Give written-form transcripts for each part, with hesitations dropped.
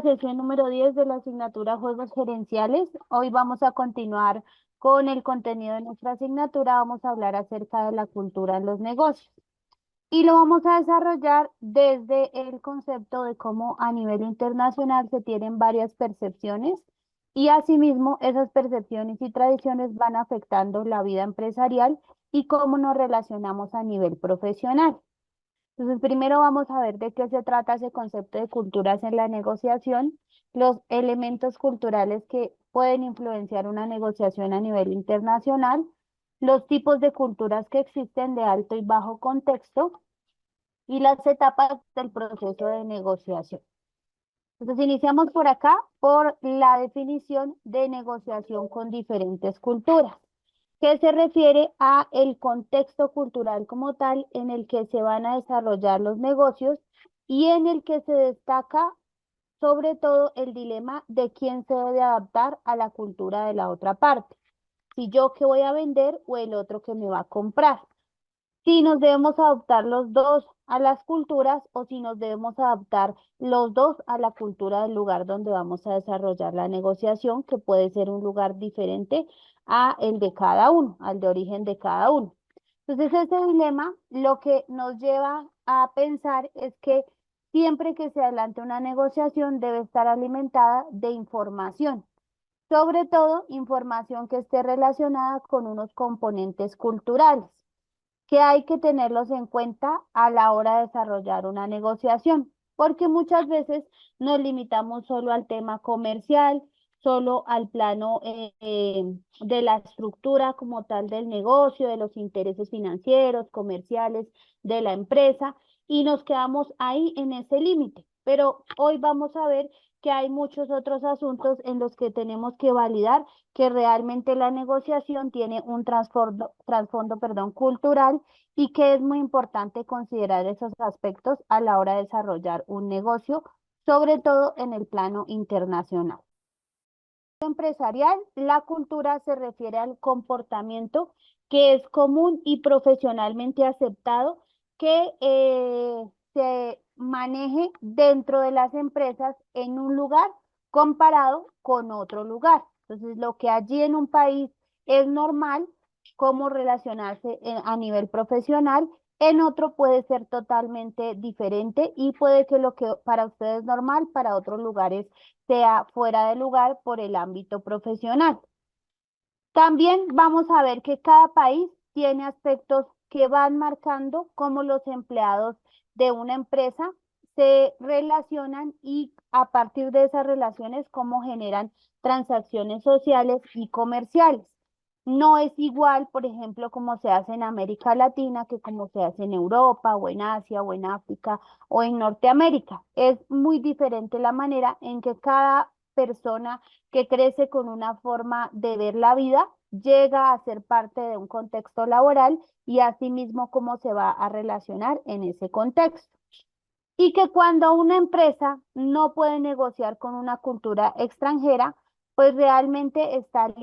sesión número 10 de la asignatura Juegos Gerenciales. Hoy vamos a continuar con el contenido de nuestra asignatura. Vamos a hablar acerca de la cultura en los negocios. Y lo vamos a desarrollar desde el concepto de cómo a nivel internacional se tienen varias percepciones y asimismo esas percepciones y tradiciones van afectando la vida empresarial y cómo nos relacionamos a nivel profesional. Entonces, primero vamos a ver de qué se trata ese concepto de culturas en la negociación, los elementos culturales que pueden influenciar una negociación a nivel internacional, los tipos de culturas que existen de alto y bajo contexto y las etapas del proceso de negociación. Entonces, iniciamos por acá por la definición de negociación con diferentes culturas, que se refiere a el contexto cultural como tal en el que se van a desarrollar los negocios y en el que se destaca sobre todo el dilema de quién se debe adaptar a la cultura de la otra parte, si yo que voy a vender o el otro que me va a comprar. Si nos debemos adaptar los dos a las culturas o si nos debemos adaptar los dos a la cultura del lugar donde vamos a desarrollar la negociación, que puede ser un lugar diferente a el de cada uno, al de origen de cada uno. Entonces, ese dilema lo que nos lleva a pensar es que siempre que se adelante una negociación debe estar alimentada de información, sobre todo información que esté relacionada con unos componentes culturales que hay que tenerlos en cuenta a la hora de desarrollar una negociación, porque muchas veces nos limitamos solo al tema comercial, solo al plano de la estructura como tal del negocio, de los intereses financieros, comerciales de la empresa, y nos quedamos ahí en ese límite. Pero hoy vamos a ver que hay muchos otros asuntos en los que tenemos que validar que realmente la negociación tiene un trasfondo, cultural y que es muy importante considerar esos aspectos a la hora de desarrollar un negocio, sobre todo en el plano internacional. Empresarial, la cultura se refiere al comportamiento que es común y profesionalmente aceptado que se maneje dentro de las empresas en un lugar comparado con otro lugar. Entonces, lo que allí en un país es normal, cómo relacionarse a nivel profesional, en otro puede ser totalmente diferente y puede que lo que para ustedes es normal, para otros lugares sea fuera de lugar por el ámbito profesional. También vamos a ver que cada país tiene aspectos que van marcando cómo los empleados de una empresa se relacionan y a partir de esas relaciones cómo generan transacciones sociales y comerciales. No es igual, por ejemplo, como se hace en América Latina que como se hace en Europa o en Asia o en África o en Norteamérica. Es muy diferente la manera en que cada persona que crece con una forma de ver la vida llega a ser parte de un contexto laboral y asimismo cómo se va a relacionar en ese contexto. Y que cuando una empresa no puede negociar con una cultura extranjera, pues realmente está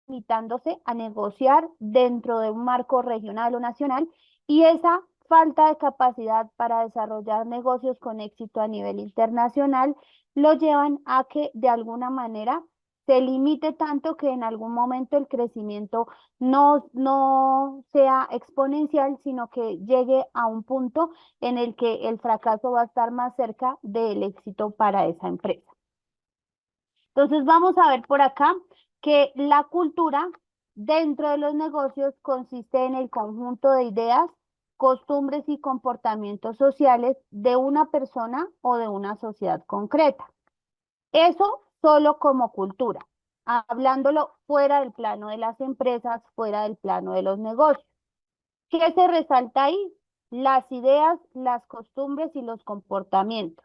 limitándose a negociar dentro de un marco regional o nacional y esa falta de capacidad para desarrollar negocios con éxito a nivel internacional lo llevan a que de alguna manera se limite tanto que en algún momento el crecimiento no sea exponencial, sino que llegue a un punto en el que el fracaso va a estar más cerca del éxito para esa empresa. Entonces vamos a ver por acá que la cultura dentro de los negocios consiste en el conjunto de ideas, costumbres y comportamientos sociales de una persona o de una sociedad concreta. Eso solo como cultura, hablándolo fuera del plano de las empresas, fuera del plano de los negocios. ¿Qué se resalta ahí? Las ideas, las costumbres y los comportamientos.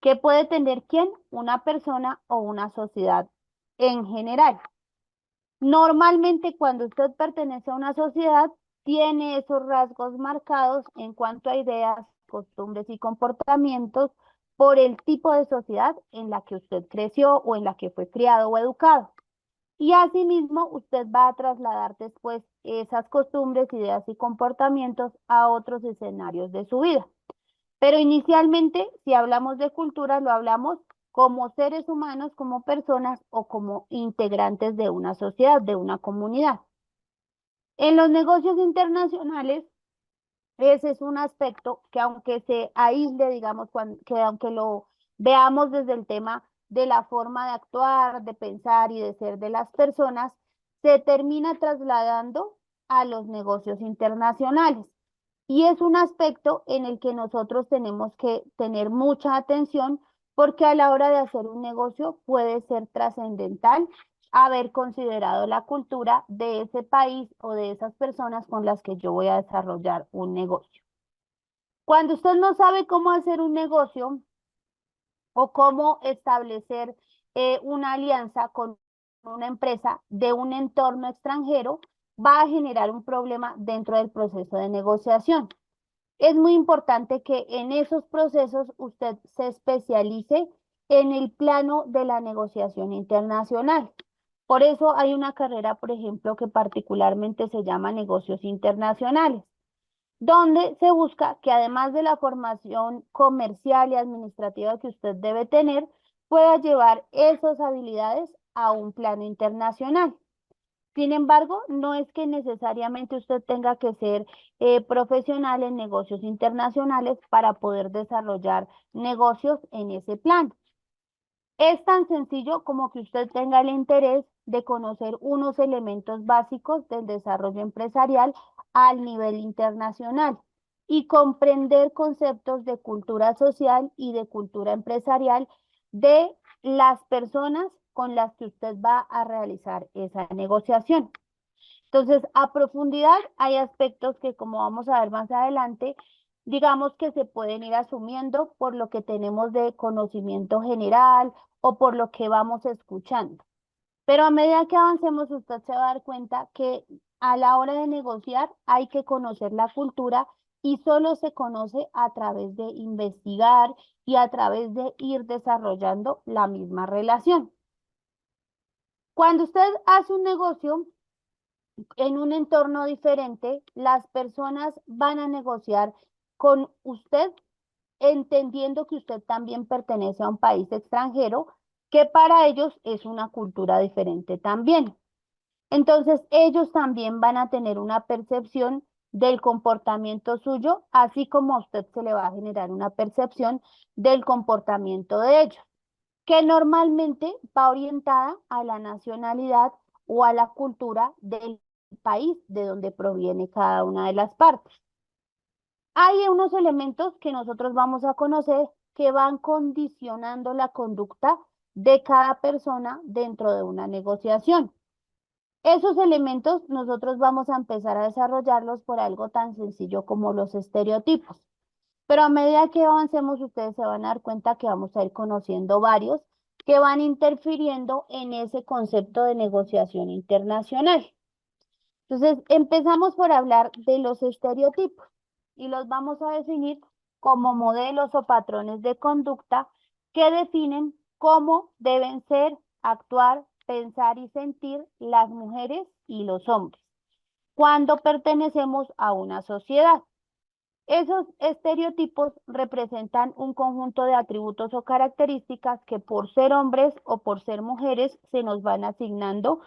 ¿Qué puede tener quién? Una persona o una sociedad en general. Normalmente cuando usted pertenece a una sociedad, tiene esos rasgos marcados en cuanto a ideas, costumbres y comportamientos por el tipo de sociedad en la que usted creció o en la que fue criado o educado. Y asimismo, usted va a trasladar después esas costumbres, ideas y comportamientos a otros escenarios de su vida. Pero inicialmente, si hablamos de cultura, lo hablamos como seres humanos, como personas o como integrantes de una sociedad, de una comunidad. En los negocios internacionales, ese es un aspecto que aunque se aísle, digamos, que aunque lo veamos desde el tema de la forma de actuar, de pensar y de ser de las personas, se termina trasladando a los negocios internacionales. Y es un aspecto en el que nosotros tenemos que tener mucha atención porque a la hora de hacer un negocio puede ser trascendental haber considerado la cultura de ese país o de esas personas con las que yo voy a desarrollar un negocio. Cuando usted no sabe cómo hacer un negocio o cómo establecer una alianza con una empresa de un entorno extranjero, va a generar un problema dentro del proceso de negociación. Es muy importante que en esos procesos usted se especialice en el plano de la negociación internacional. Por eso hay una carrera, por ejemplo, que particularmente se llama negocios internacionales, donde se busca que además de la formación comercial y administrativa que usted debe tener, pueda llevar esas habilidades a un plano internacional. Sin embargo, no es que necesariamente usted tenga que ser profesional en negocios internacionales para poder desarrollar negocios en ese plan. Es tan sencillo como que usted tenga el interés de conocer unos elementos básicos del desarrollo empresarial al nivel internacional y comprender conceptos de cultura social y de cultura empresarial de las personas con las que usted va a realizar esa negociación. Entonces, a profundidad hay aspectos que, como vamos a ver más adelante, digamos que se pueden ir asumiendo por lo que tenemos de conocimiento general o por lo que vamos escuchando. Pero a medida que avancemos, usted se va a dar cuenta que a la hora de negociar hay que conocer la cultura y solo se conoce a través de investigar y a través de ir desarrollando la misma relación. Cuando usted hace un negocio, en un entorno diferente, las personas van a negociar con usted, entendiendo que usted también pertenece a un país extranjero, que para ellos es una cultura diferente también. Entonces, ellos también van a tener una percepción del comportamiento suyo, así como a usted se le va a generar una percepción del comportamiento de ellos, que normalmente va orientada a la nacionalidad o a la cultura del país de donde proviene cada una de las partes. Hay unos elementos que nosotros vamos a conocer que van condicionando la conducta de cada persona dentro de una negociación. Esos elementos nosotros vamos a empezar a desarrollarlos por algo tan sencillo como los estereotipos. Pero a medida que avancemos, ustedes se van a dar cuenta que vamos a ir conociendo varios que van interfiriendo en ese concepto de negociación internacional. Entonces, empezamos por hablar de los estereotipos y los vamos a definir como modelos o patrones de conducta que definen cómo deben ser, actuar, pensar y sentir las mujeres y los hombres cuando pertenecemos a una sociedad. Esos estereotipos representan un conjunto de atributos o características que por ser hombres o por ser mujeres se nos van asignando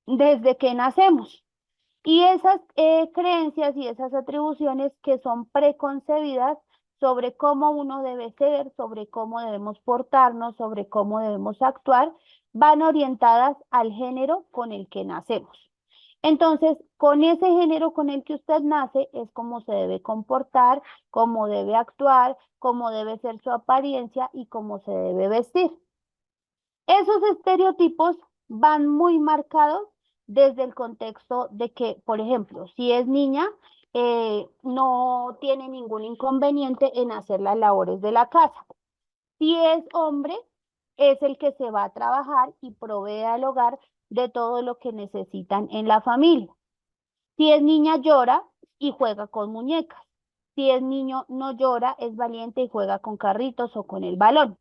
desde que nacemos. Y esas creencias y esas atribuciones que son preconcebidas sobre cómo uno debe ser, sobre cómo debemos portarnos, sobre cómo debemos actuar, van orientadas al género con el que nacemos. Entonces, con ese género con el que usted nace es cómo se debe comportar, cómo debe actuar, cómo debe ser su apariencia y cómo se debe vestir. Esos estereotipos van muy marcados desde el contexto de que, por ejemplo, si es niña, no tiene ningún inconveniente en hacer las labores de la casa. Si es hombre, es el que se va a trabajar y provee al hogar de todo lo que necesitan en la familia. Si es niña, llora y juega con muñecas. Si es niño, no llora, es valiente y juega con carritos o con el balón.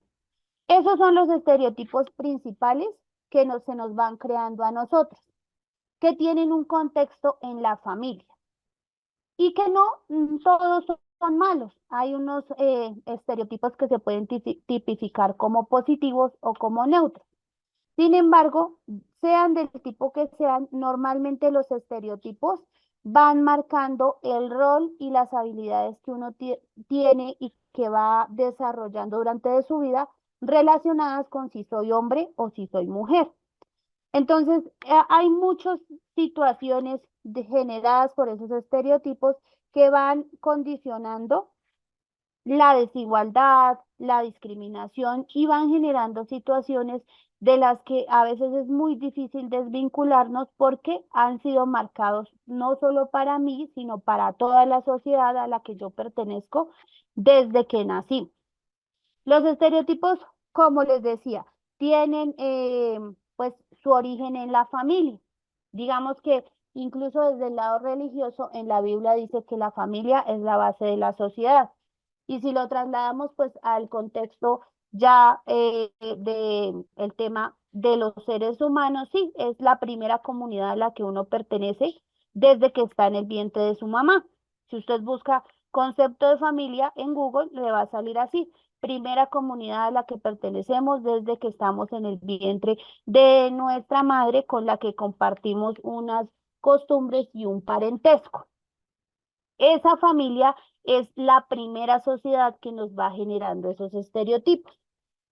Esos son los estereotipos principales que se nos van creando a nosotros, que tienen un contexto en la familia y que no todos son malos. Hay unos estereotipos que se pueden tipificar como positivos o como neutros. Sin embargo, sean del tipo que sean, normalmente los estereotipos van marcando el rol y las habilidades que uno tiene y que va desarrollando durante de su vida relacionadas con si soy hombre o si soy mujer. Entonces, hay muchas situaciones generadas por esos estereotipos que van condicionando la desigualdad, la discriminación y van generando situaciones de las que a veces es muy difícil desvincularnos porque han sido marcados no solo para mí, sino para toda la sociedad a la que yo pertenezco desde que nací. Los estereotipos, como les decía, tienen pues su origen en la familia. Digamos que incluso desde el lado religioso, en la Biblia dice que la familia es la base de la sociedad. Y si lo trasladamos pues al contexto ya de el tema de los seres humanos, sí, es la primera comunidad a la que uno pertenece desde que está en el vientre de su mamá. Si usted busca concepto de familia en Google, le va a salir así: primera comunidad a la que pertenecemos desde que estamos en el vientre de nuestra madre, con la que compartimos unas costumbres y un parentesco. Esa familia es la primera sociedad que nos va generando esos estereotipos.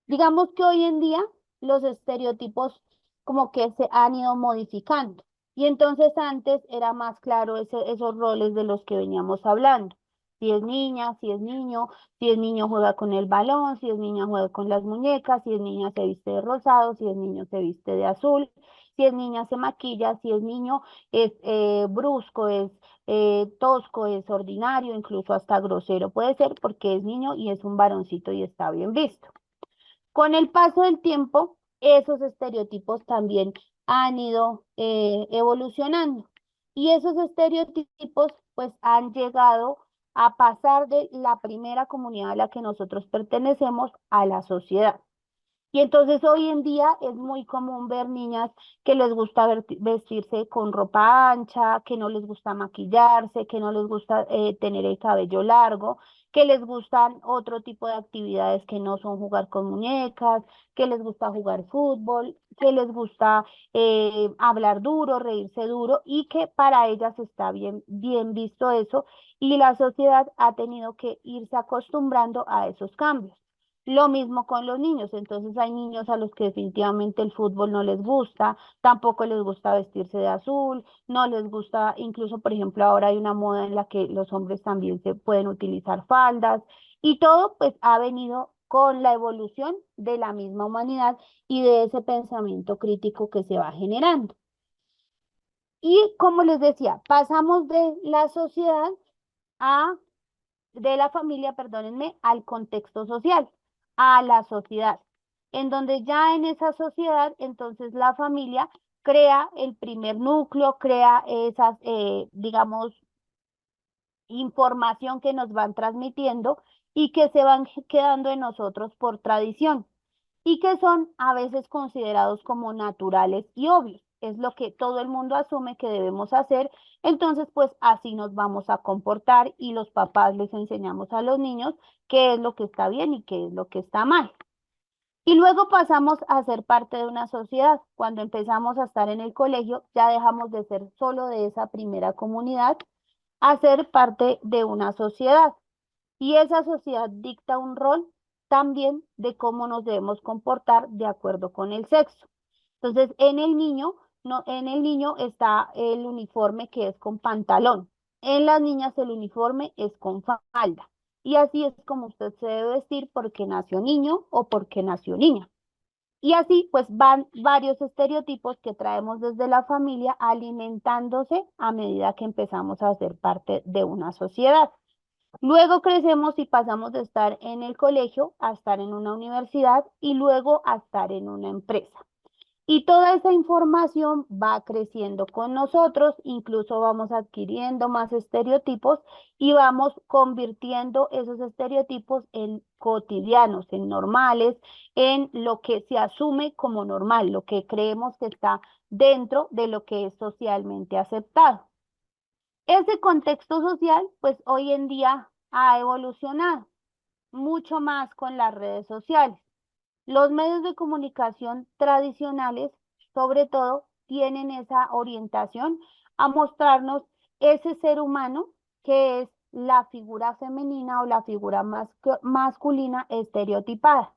Digamos que hoy en día los estereotipos como que se han ido modificando. Y entonces antes era más claro esos roles de los que veníamos hablando. Si es niña, si es niño, si es niño juega con el balón, si es niña juega con las muñecas, si es niña se viste de rosado, si es niño se viste de azul, si es niña se maquilla, si es niño es brusco, es tosco, es ordinario, incluso hasta grosero puede ser porque es niño y es un varoncito y está bien visto. Con el paso del tiempo, esos estereotipos también han ido evolucionando y esos estereotipos pues han llegado a pasar de la primera comunidad a la que nosotros pertenecemos a la sociedad. Y entonces hoy en día es muy común ver niñas que les gusta vestirse con ropa ancha, que no les gusta maquillarse, que no les gusta tener el cabello largo, que les gustan otro tipo de actividades que no son jugar con muñecas, que les gusta jugar fútbol, que les gusta hablar duro, reírse duro y que para ellas está bien, bien visto eso y la sociedad ha tenido que irse acostumbrando a esos cambios. Lo mismo con los niños, entonces hay niños a los que definitivamente el fútbol no les gusta, tampoco les gusta vestirse de azul, no les gusta, incluso por ejemplo ahora hay una moda en la que los hombres también se pueden utilizar faldas y todo pues ha venido con la evolución de la misma humanidad y de ese pensamiento crítico que se va generando. Y como les decía, pasamos de la sociedad a de la familia, perdónenme, al contexto social, a la sociedad, en donde ya en esa sociedad, entonces la familia crea el primer núcleo, crea esas, digamos, información que nos van transmitiendo y que se van quedando en nosotros por tradición y que son a veces considerados como naturales y obvios. Es lo que todo el mundo asume que debemos hacer, entonces pues así nos vamos a comportar y los papás les enseñamos a los niños qué es lo que está bien y qué es lo que está mal. Y luego pasamos a ser parte de una sociedad. Cuando empezamos a estar en el colegio, ya dejamos de ser solo de esa primera comunidad a ser parte de una sociedad. Y esa sociedad dicta un rol también de cómo nos debemos comportar de acuerdo con el sexo. Entonces, en el niño, no, en el niño está el uniforme que es con pantalón. En las niñas el uniforme es con falda. Y así es como usted se debe vestir porque nació niño o porque nació niña. Y así pues van varios estereotipos que traemos desde la familia alimentándose a medida que empezamos a ser parte de una sociedad. Luego crecemos y pasamos de estar en el colegio a estar en una universidad y luego a estar en una empresa. Y toda esa información va creciendo con nosotros, incluso vamos adquiriendo más estereotipos y vamos convirtiendo esos estereotipos en cotidianos, en normales, en lo que se asume como normal, lo que creemos que está dentro de lo que es socialmente aceptado. Ese contexto social, pues hoy en día ha evolucionado mucho más con las redes sociales. Los medios de comunicación tradicionales, sobre todo, tienen esa orientación a mostrarnos ese ser humano que es la figura femenina o la figura masculina estereotipada.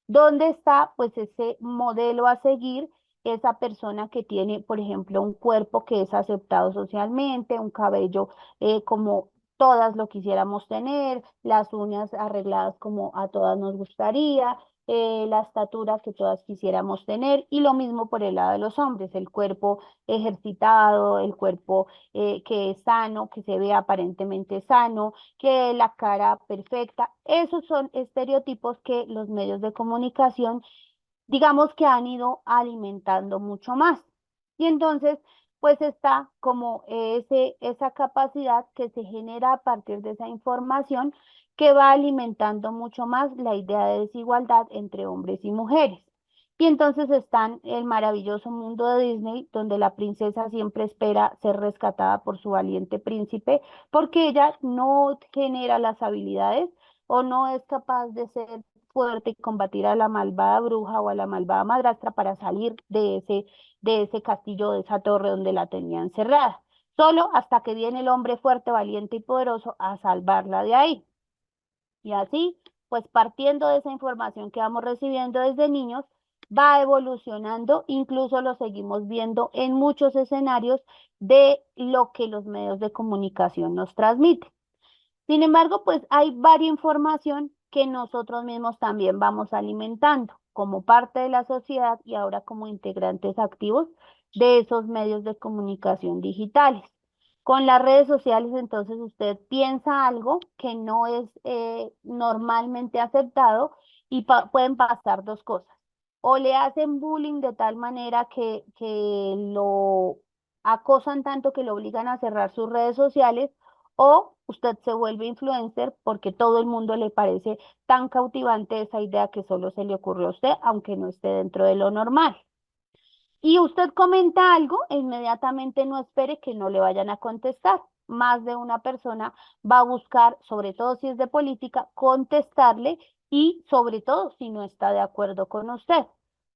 ¿Dónde está pues ese modelo a seguir? Esa persona que tiene, por ejemplo, un cuerpo que es aceptado socialmente, un cabello como todas lo quisiéramos tener, las uñas arregladas como a todas nos gustaría, la estatura que todas quisiéramos tener, y lo mismo por el lado de los hombres, el cuerpo ejercitado, el cuerpo que es sano, que se ve aparentemente sano, que la cara perfecta. Esos son estereotipos que los medios de comunicación, digamos que han ido alimentando mucho más. Y entonces, pues está como esa capacidad que se genera a partir de esa información que va alimentando mucho más la idea de desigualdad entre hombres y mujeres. Y entonces están el maravilloso mundo de Disney, donde la princesa siempre espera ser rescatada por su valiente príncipe, porque ella no genera las habilidades o no es capaz de ser fuerte y combatir a la malvada bruja o a la malvada madrastra para salir de ese castillo, de esa torre donde la tenían encerrada. Solo hasta que viene el hombre fuerte, valiente y poderoso a salvarla de ahí. Y así, pues partiendo de esa información que vamos recibiendo desde niños, va evolucionando, incluso lo seguimos viendo en muchos escenarios de lo que los medios de comunicación nos transmiten. Sin embargo, pues hay varia información que nosotros mismos también vamos alimentando como parte de la sociedad y ahora como integrantes activos de esos medios de comunicación digitales. Con las redes sociales, entonces usted piensa algo que no es normalmente aceptado y pueden pasar dos cosas. O le hacen bullying de tal manera que lo acosan tanto que lo obligan a cerrar sus redes sociales, o usted se vuelve influencer porque todo el mundo le parece tan cautivante esa idea que solo se le ocurrió a usted, aunque no esté dentro de lo normal. Y usted comenta algo e inmediatamente no espere que no le vayan a contestar. Más de una persona va a buscar, sobre todo si es de política, contestarle, y sobre todo si no está de acuerdo con usted.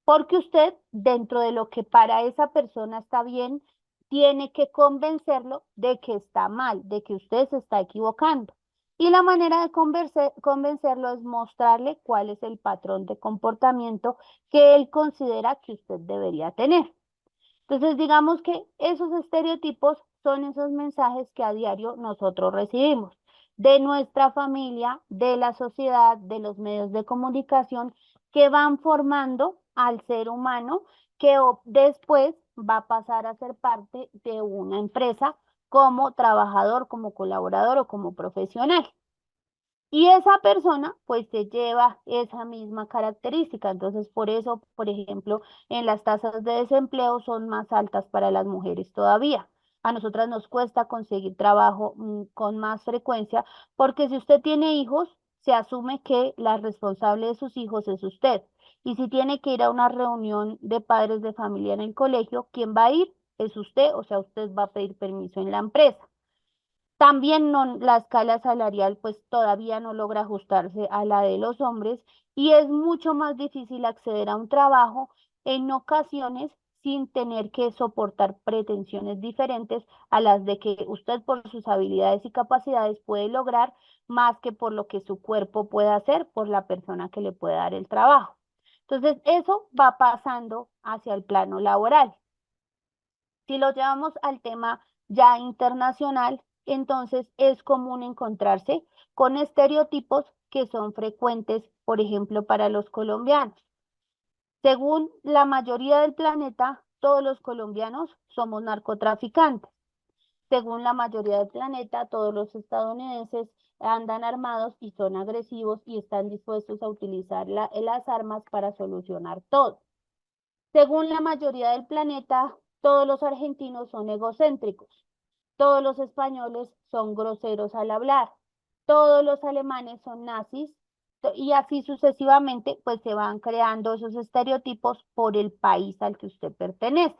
Porque usted, dentro de lo que para esa persona está bien, tiene que convencerlo de que está mal, de que usted se está equivocando. Y la manera de convencerlo es mostrarle cuál es el patrón de comportamiento que él considera que usted debería tener. Entonces, digamos que esos estereotipos son esos mensajes que a diario nosotros recibimos de nuestra familia, de la sociedad, de los medios de comunicación, que van formando al ser humano que después va a pasar a ser parte de una empresa como trabajador, como colaborador o como profesional. Y esa persona pues se lleva esa misma característica. Entonces, por eso, por ejemplo, en las tasas de desempleo son más altas para las mujeres todavía. A nosotras nos cuesta conseguir trabajo con más frecuencia, porque si usted tiene hijos, se asume que la responsable de sus hijos es usted. Y si tiene que ir a una reunión de padres de familia en el colegio, ¿quién va a ir? Es usted, o sea, usted va a pedir permiso en la empresa. También no, la escala salarial pues todavía no logra ajustarse a la de los hombres, y es mucho más difícil acceder a un trabajo en ocasiones sin tener que soportar pretensiones diferentes a las de que usted por sus habilidades y capacidades puede lograr, más que por lo que su cuerpo puede hacer por la persona que le puede dar el trabajo. Entonces, eso va pasando hacia el plano laboral. Si lo llevamos al tema ya internacional, entonces es común encontrarse con estereotipos que son frecuentes, por ejemplo, para los colombianos. Según la mayoría del planeta, todos los colombianos somos narcotraficantes. Según la mayoría del planeta, todos los estadounidenses andan armados y son agresivos y están dispuestos a utilizar las armas para solucionar todo. Según la mayoría del planeta, todos los argentinos son egocéntricos, todos los españoles son groseros al hablar, todos los alemanes son nazis, y así sucesivamente, pues se van creando esos estereotipos por el país al que usted pertenece.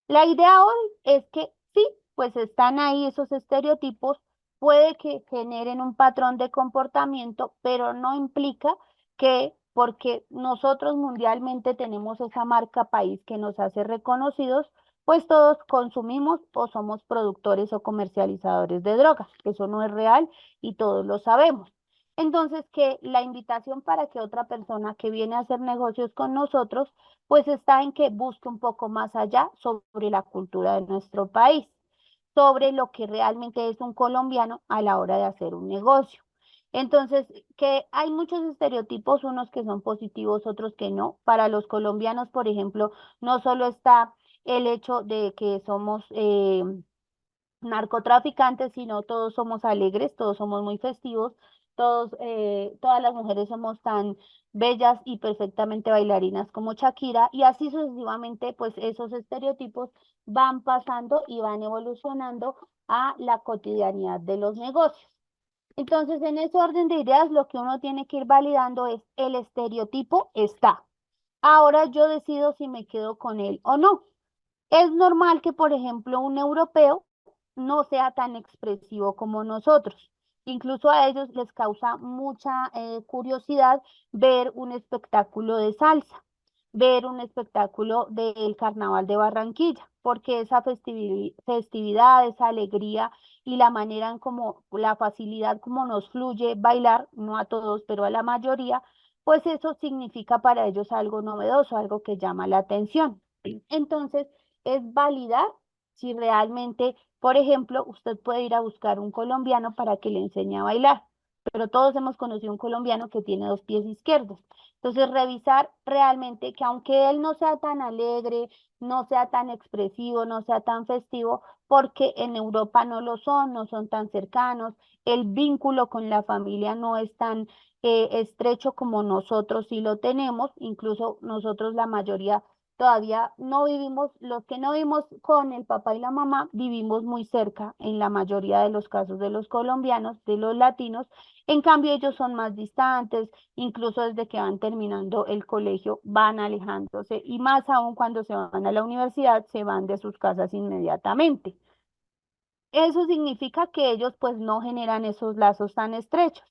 La idea hoy es que sí, pues están ahí esos estereotipos, puede que generen un patrón de comportamiento, pero no implica que porque nosotros mundialmente tenemos esa marca país que nos hace reconocidos, pues todos consumimos o somos productores o comercializadores de drogas. Eso no es real y todos lo sabemos. Entonces, que la invitación para que otra persona que viene a hacer negocios con nosotros, pues está en que busque un poco más allá sobre la cultura de nuestro país, sobre lo que realmente es un colombiano a la hora de hacer un negocio. Entonces, que hay muchos estereotipos, unos que son positivos, otros que no. Para los colombianos, por ejemplo, no solo está el hecho de que somos narcotraficantes, sino todos somos alegres, todos somos muy festivos, todas las mujeres somos tan bellas y perfectamente bailarinas como Shakira, y así sucesivamente, pues esos estereotipos van pasando y van evolucionando a la cotidianidad de los negocios. Entonces, en ese orden de ideas, lo que uno tiene que ir validando es el estereotipo está. Ahora yo decido si me quedo con él o no. Es normal que, por ejemplo, un europeo no sea tan expresivo como nosotros. Incluso a ellos les causa mucha curiosidad ver un espectáculo de salsa, ver un espectáculo del Carnaval de Barranquilla, porque esa festividad, esa alegría y la manera en como, la facilidad como nos fluye bailar, no a todos, pero a la mayoría, pues eso significa para ellos algo novedoso, algo que llama la atención. Entonces, es validar si realmente, por ejemplo, usted puede ir a buscar un colombiano para que le enseñe a bailar, pero todos hemos conocido un colombiano que tiene dos pies izquierdos. Entonces, revisar realmente que aunque él no sea tan alegre, no sea tan expresivo, no sea tan festivo, porque en Europa no lo son, no son tan cercanos, el vínculo con la familia no es tan estrecho como nosotros sí lo tenemos, incluso nosotros la mayoría todavía no vivimos, los que no vivimos con el papá y la mamá, vivimos muy cerca en la mayoría de los casos de los colombianos, de los latinos. En cambio, ellos son más distantes, incluso desde que van terminando el colegio, van alejándose y más aún cuando se van a la universidad, se van de sus casas inmediatamente. Eso significa que ellos pues no generan esos lazos tan estrechos,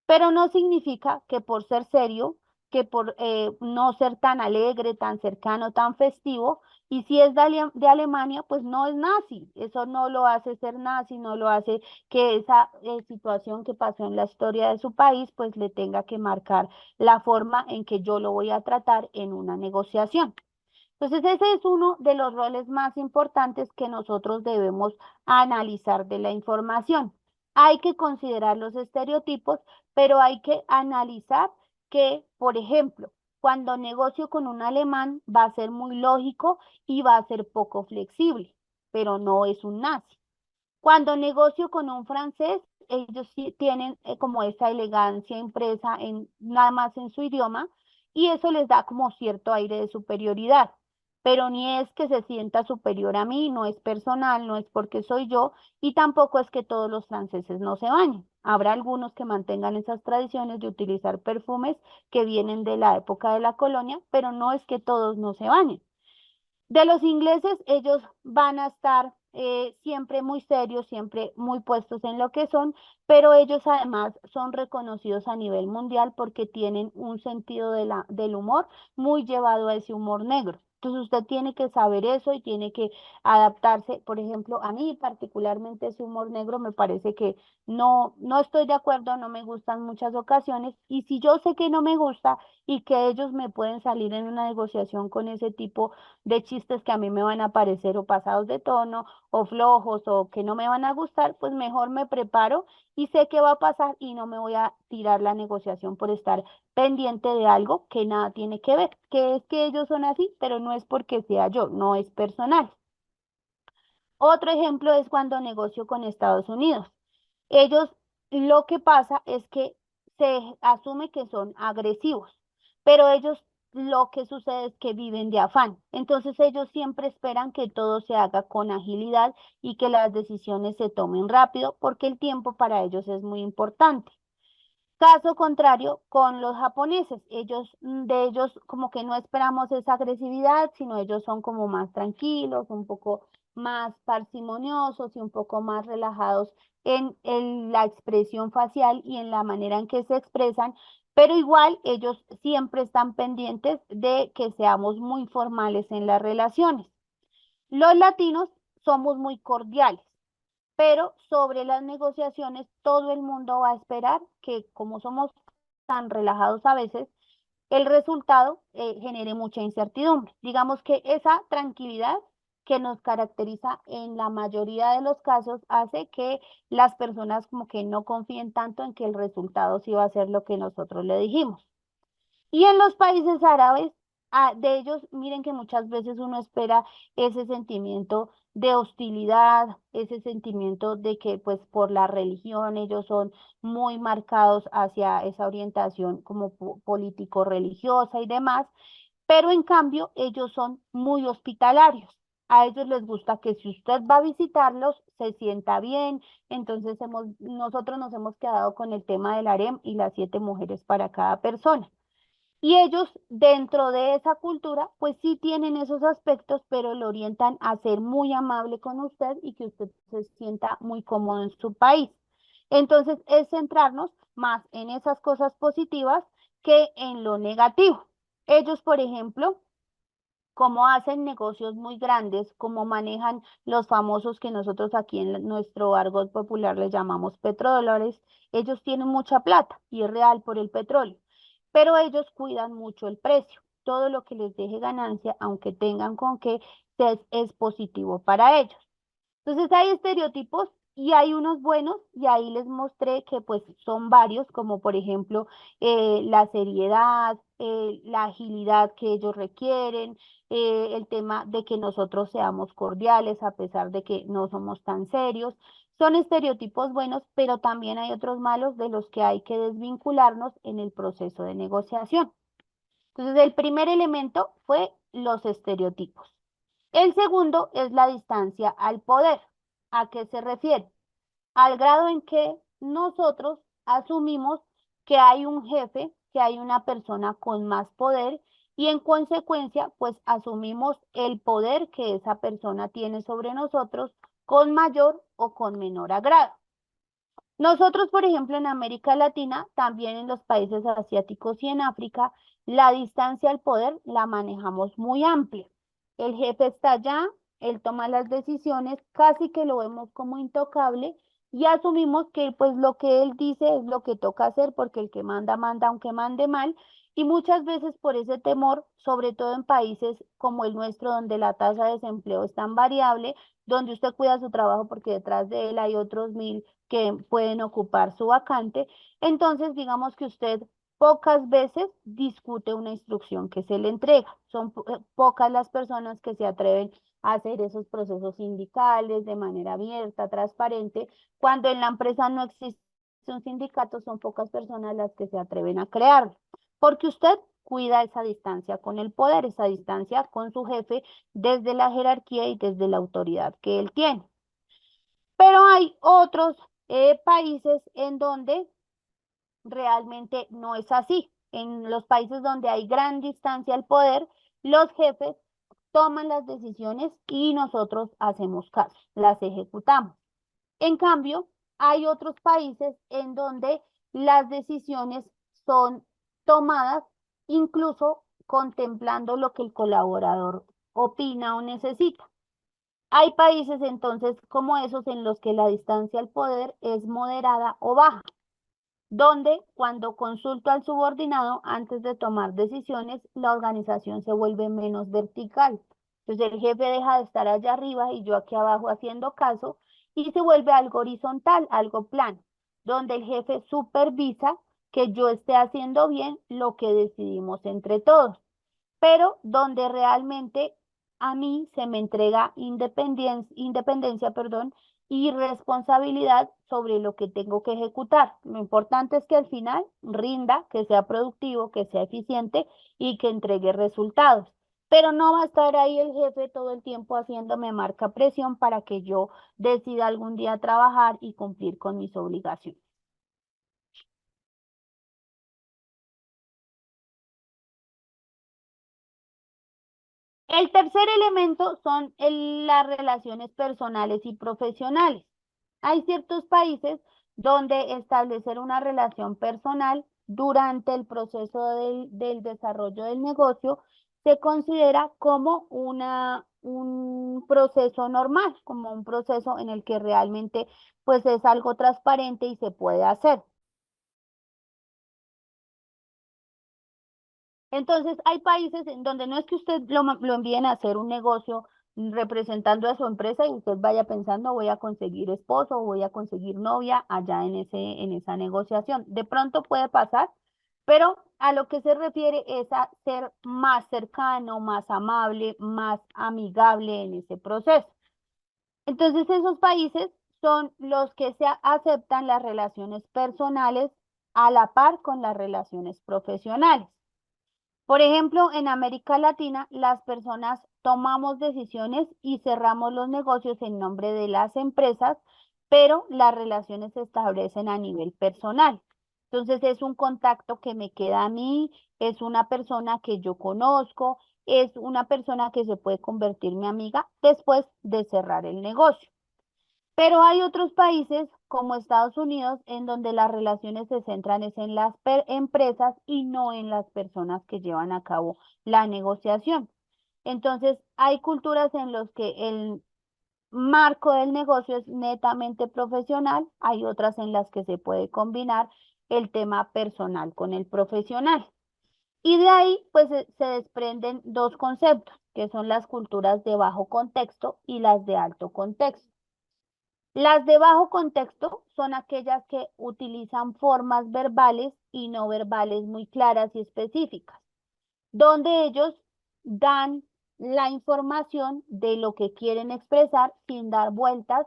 pero no significa que por ser serio, que por no ser tan alegre, tan cercano, tan festivo, y si es de Alemania, pues no es nazi. Eso no lo hace ser nazi, no lo hace que esa situación que pasó en la historia de su país, pues le tenga que marcar la forma en que yo lo voy a tratar en una negociación. Entonces, ese es uno de los roles más importantes que nosotros debemos analizar de la información. Hay que considerar los estereotipos, pero hay que analizar que, por ejemplo, cuando negocio con un alemán va a ser muy lógico y va a ser poco flexible, pero no es un nazi. Cuando negocio con un francés, ellos sí tienen como esa elegancia impresa en nada más en su idioma y eso les da como cierto aire de superioridad. Pero ni es que se sienta superior a mí, no es personal, no es porque soy yo y tampoco es que todos los franceses no se bañen. Habrá algunos que mantengan esas tradiciones de utilizar perfumes que vienen de la época de la colonia, pero no es que todos no se bañen. De los ingleses, ellos van a estar siempre muy serios, siempre muy puestos en lo que son, pero ellos además son reconocidos a nivel mundial porque tienen un sentido del humor muy llevado a ese humor negro. Entonces usted tiene que saber eso y tiene que adaptarse. Por ejemplo, a mí particularmente ese humor negro me parece que no estoy de acuerdo, no me gustan muchas ocasiones y si yo sé que no me gusta y que ellos me pueden salir en una negociación con ese tipo de chistes que a mí me van a parecer o pasados de tono o flojos o que no me van a gustar, pues mejor me preparo y sé qué va a pasar y no me voy a tirar la negociación por estar pendiente de algo que nada tiene que ver, que es que ellos son así, pero no es porque sea yo, no es personal. Otro ejemplo es cuando negocio con Estados Unidos. Ellos, lo que pasa es que se asume que son agresivos, pero ellos lo que sucede es que viven de afán. Entonces ellos siempre esperan que todo se haga con agilidad y que las decisiones se tomen rápido porque el tiempo para ellos es muy importante. Caso contrario con los japoneses, de ellos como que no esperamos esa agresividad, sino ellos son como más tranquilos, un poco más parsimoniosos y un poco más relajados en la expresión facial y en la manera en que se expresan, pero igual ellos siempre están pendientes de que seamos muy formales en las relaciones. Los latinos somos muy cordiales, pero sobre las negociaciones todo el mundo va a esperar que como somos tan relajados a veces, el resultado genere mucha incertidumbre. Digamos que esa tranquilidad que nos caracteriza en la mayoría de los casos hace que las personas como que no confíen tanto en que el resultado sí va a ser lo que nosotros le dijimos. Y en los países árabes, de ellos, miren que muchas veces uno espera ese sentimiento de hostilidad, ese sentimiento de que pues por la religión ellos son muy marcados hacia esa orientación como político-religiosa y demás, pero en cambio ellos son muy hospitalarios. A ellos les gusta que si usted va a visitarlos, se sienta bien. Entonces nosotros nos hemos quedado con el tema del harem y las 7 mujeres para cada persona. Y ellos dentro de esa cultura, pues sí tienen esos aspectos, pero lo orientan a ser muy amable con usted y que usted se sienta muy cómodo en su país. Entonces es centrarnos más en esas cosas positivas que en lo negativo. Ellos, por ejemplo, como hacen negocios muy grandes, como manejan los famosos que nosotros aquí en nuestro argot popular les llamamos petrodólares, ellos tienen mucha plata y es real por el petróleo, pero ellos cuidan mucho el precio. Todo lo que les deje ganancia, aunque tengan con qué, es positivo para ellos. Entonces hay estereotipos y hay unos buenos y ahí les mostré que pues son varios, como por ejemplo la seriedad, la agilidad que ellos requieren, el tema de que nosotros seamos cordiales a pesar de que no somos tan serios. Son estereotipos buenos, pero también hay otros malos de los que hay que desvincularnos en el proceso de negociación. Entonces el primer elemento fue los estereotipos. El segundo es la distancia al poder. ¿A qué se refiere? Al grado en que nosotros asumimos que hay un jefe, que hay una persona con más poder y en consecuencia, pues asumimos el poder que esa persona tiene sobre nosotros con mayor o con menor agrado. Nosotros, por ejemplo, en América Latina, también en los países asiáticos y en África, la distancia al poder la manejamos muy amplia. El jefe está allá, él toma las decisiones, casi que lo vemos como intocable y asumimos que pues lo que él dice es lo que toca hacer porque el que manda, manda aunque mande mal. Y muchas veces por ese temor, sobre todo en países como el nuestro, donde la tasa de desempleo es tan variable, donde usted cuida su trabajo porque detrás de él hay otros 1000 que pueden ocupar su vacante. Entonces, digamos que usted pocas veces discute una instrucción que se le entrega. Son pocas las personas que se atreven a hacer esos procesos sindicales de manera abierta, transparente. Cuando en la empresa no existe un sindicato, son pocas personas las que se atreven a crearlo, porque usted cuida esa distancia con el poder, esa distancia con su jefe desde la jerarquía y desde la autoridad que él tiene. Pero hay otros países en donde realmente no es así. En los países donde hay gran distancia al poder, los jefes toman las decisiones y nosotros hacemos caso, las ejecutamos. En cambio, hay otros países en donde las decisiones son tomadas incluso contemplando lo que el colaborador opina o necesita. Hay países entonces como esos en los que la distancia al poder es moderada o baja, donde cuando consulto al subordinado antes de tomar decisiones, la organización se vuelve menos vertical. Entonces el jefe deja de estar allá arriba y yo aquí abajo haciendo caso y se vuelve algo horizontal, algo plano, donde el jefe supervisa que yo esté haciendo bien lo que decidimos entre todos, pero donde realmente a mí se me entrega independencia, perdón, y responsabilidad sobre lo que tengo que ejecutar. Lo importante es que al final rinda, que sea productivo, que sea eficiente y que entregue resultados. Pero no va a estar ahí el jefe todo el tiempo haciéndome marca presión para que yo decida algún día trabajar y cumplir con mis obligaciones. El tercer elemento son las relaciones personales y profesionales. Hay ciertos países donde establecer una relación personal durante el proceso del desarrollo del negocio se considera como un proceso normal, como un proceso en el que realmente pues es algo transparente y se puede hacer. Entonces, hay países en donde no es que usted lo envíen a hacer un negocio representando a su empresa y usted vaya pensando, voy a conseguir esposo, voy a conseguir novia allá en esa negociación. De pronto puede pasar, pero a lo que se refiere es a ser más cercano, más amable, más amigable en ese proceso. Entonces, esos países son los que se aceptan las relaciones personales a la par con las relaciones profesionales. Por ejemplo, en América Latina, las personas tomamos decisiones y cerramos los negocios en nombre de las empresas, pero las relaciones se establecen a nivel personal. Entonces, es un contacto que me queda a mí, es una persona que yo conozco, es una persona que se puede convertir en mi amiga después de cerrar el negocio. Pero hay otros países como Estados Unidos en donde las relaciones se centran es en las empresas y no en las personas que llevan a cabo la negociación. Entonces, hay culturas en las que el marco del negocio es netamente profesional, hay otras en las que se puede combinar el tema personal con el profesional. Y de ahí, pues, se desprenden dos conceptos, que son las culturas de bajo contexto y las de alto contexto. Las de bajo contexto son aquellas que utilizan formas verbales y no verbales muy claras y específicas, donde ellos dan la información de lo que quieren expresar sin dar vueltas,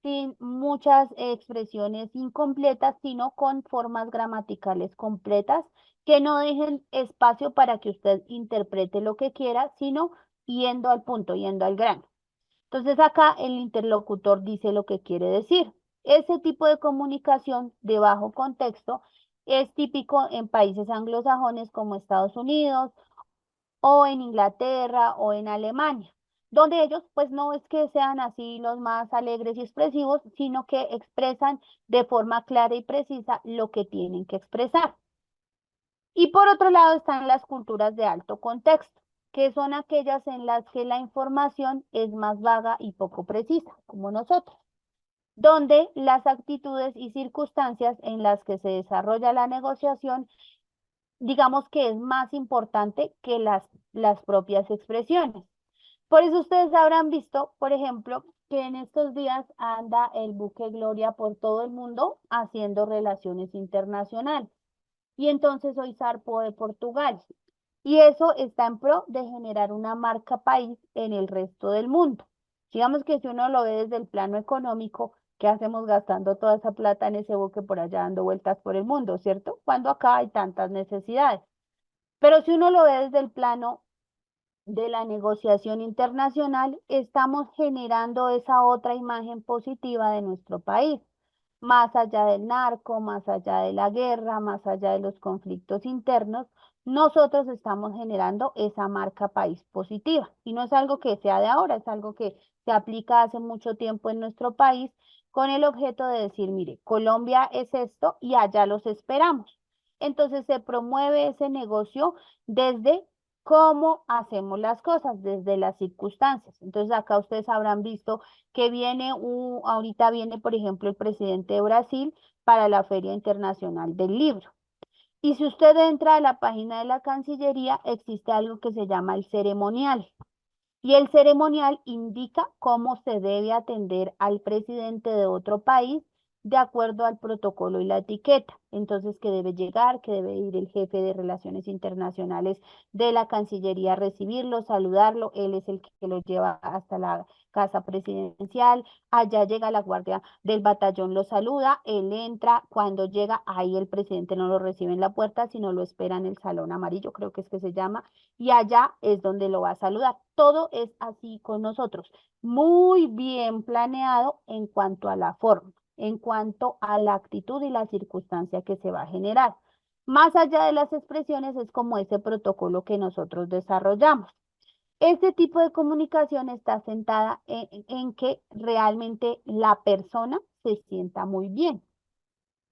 sin muchas expresiones incompletas, sino con formas gramaticales completas que no dejen espacio para que usted interprete lo que quiera, sino yendo al punto, yendo al grano. Entonces acá el interlocutor dice lo que quiere decir. Ese tipo de comunicación de bajo contexto es típico en países anglosajones como Estados Unidos o en Inglaterra o en Alemania, donde ellos pues no es que sean así los más alegres y expresivos, sino que expresan de forma clara y precisa lo que tienen que expresar. Y por otro lado están las culturas de alto contexto, que son aquellas en las que la información es más vaga y poco precisa, como nosotros, donde las actitudes y circunstancias en las que se desarrolla la negociación, digamos que es más importante que las propias expresiones. Por eso ustedes habrán visto, por ejemplo, que en estos días anda el buque Gloria por todo el mundo haciendo relaciones internacionales y entonces hoy zarpó de Portugal. Y eso está en pro de generar una marca país en el resto del mundo. Digamos que si uno lo ve desde el plano económico, ¿qué hacemos gastando toda esa plata en ese buque por allá dando vueltas por el mundo, cierto? Cuando acá hay tantas necesidades. Pero si uno lo ve desde el plano de la negociación internacional, estamos generando esa otra imagen positiva de nuestro país, más allá del narco, más allá de la guerra, más allá de los conflictos internos, nosotros estamos generando esa marca país positiva. Y no es algo que sea de ahora, es algo que se aplica hace mucho tiempo en nuestro país con el objeto de decir, mire, Colombia es esto y allá los esperamos. Entonces se promueve ese negocio desde cómo hacemos las cosas, desde las circunstancias. Entonces acá ustedes habrán visto que viene, ahorita viene, por ejemplo, el presidente de Brasil para la Feria Internacional del Libro. Y si usted entra a la página de la Cancillería, existe algo que se llama el ceremonial. Y el ceremonial indica cómo se debe atender al presidente de otro país de acuerdo al protocolo y la etiqueta. Entonces, que debe llegar, que debe ir el jefe de Relaciones Internacionales de la Cancillería a recibirlo, saludarlo. Él es el que lo lleva hasta la casa presidencial. Allá llega la guardia del batallón, lo saluda, él entra. Cuando llega, ahí el presidente no lo recibe en la puerta, sino lo espera en el salón amarillo, creo que es que se llama, y allá es donde lo va a saludar. Todo es así con nosotros, muy bien planeado en cuanto a la forma, en cuanto a la actitud y la circunstancia que se va a generar. Más allá de las expresiones, es como ese protocolo que nosotros desarrollamos. Este tipo de comunicación está sentada en que realmente la persona se sienta muy bien.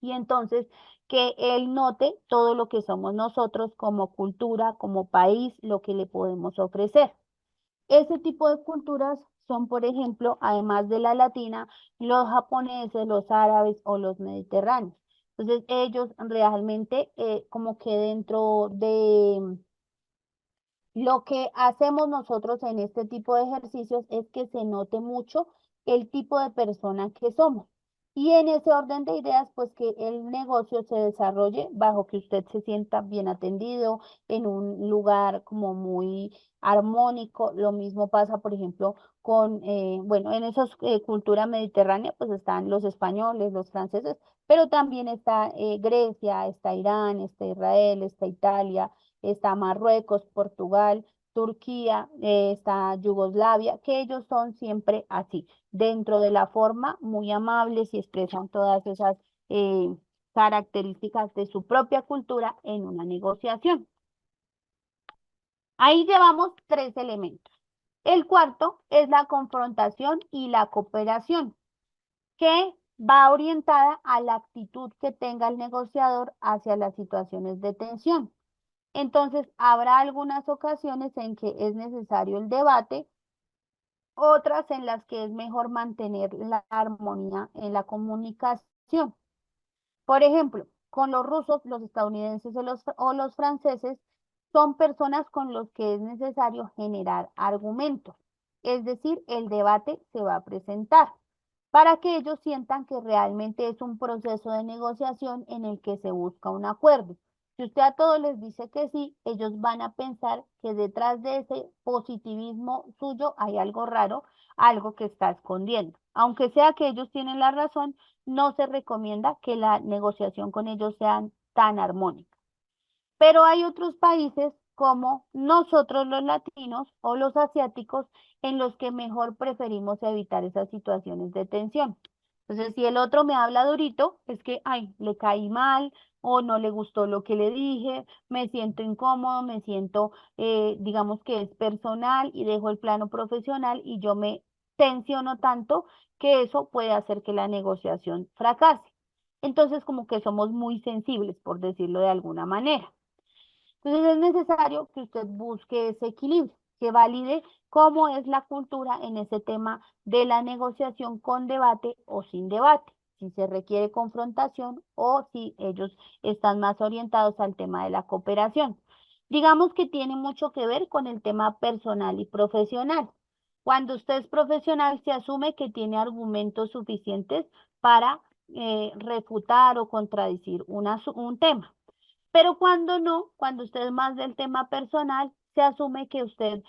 Y entonces que él note todo lo que somos nosotros como cultura, como país, lo que le podemos ofrecer. Ese tipo de culturas son, por ejemplo, además de la latina, los japoneses, los árabes o los mediterráneos. Entonces, ellos realmente como que dentro de lo que hacemos nosotros en este tipo de ejercicios es que se note mucho el tipo de persona que somos. Y en ese orden de ideas, pues que el negocio se desarrolle bajo que usted se sienta bien atendido en un lugar como muy armónico. Lo mismo pasa, por ejemplo, con, bueno, en esa cultura mediterránea, pues están los españoles, los franceses, pero también está Grecia, está Irán, está Israel, está Italia, está Marruecos, Portugal, Turquía, está Yugoslavia, que ellos son siempre así, dentro de la forma, muy amables y expresan todas esas eh, características de su propia cultura en una negociación. Ahí llevamos tres elementos. El cuarto es la confrontación y la cooperación, que va orientada a la actitud que tenga el negociador hacia las situaciones de tensión. Entonces, habrá algunas ocasiones en que es necesario el debate, otras en las que es mejor mantener la armonía en la comunicación. Por ejemplo, con los rusos, los estadounidenses o los franceses son personas con los que es necesario generar argumentos. Es decir, el debate se va a presentar para que ellos sientan que realmente es un proceso de negociación en el que se busca un acuerdo. Si usted a todos les dice que sí, ellos van a pensar que detrás de ese positivismo suyo hay algo raro, algo que está escondiendo. Aunque sea que ellos tienen la razón, no se recomienda que la negociación con ellos sea tan armónica. Pero hay otros países como nosotros los latinos o los asiáticos en los que mejor preferimos evitar esas situaciones de tensión. Entonces, si el otro me habla durito, es que, ay, le caí mal o no le gustó lo que le dije, me siento incómodo, me siento, digamos que es personal y dejo el plano profesional y yo me tensiono tanto que eso puede hacer que la negociación fracase. Entonces, como que somos muy sensibles, por decirlo de alguna manera. Entonces es necesario que usted busque ese equilibrio, que valide cómo es la cultura en ese tema de la negociación con debate o sin debate, si se requiere confrontación o si ellos están más orientados al tema de la cooperación. Digamos que tiene mucho que ver con el tema personal y profesional. Cuando usted es profesional, se asume que tiene argumentos suficientes para refutar o contradecir un tema. Pero cuando no, cuando usted es más del tema personal, se asume que usted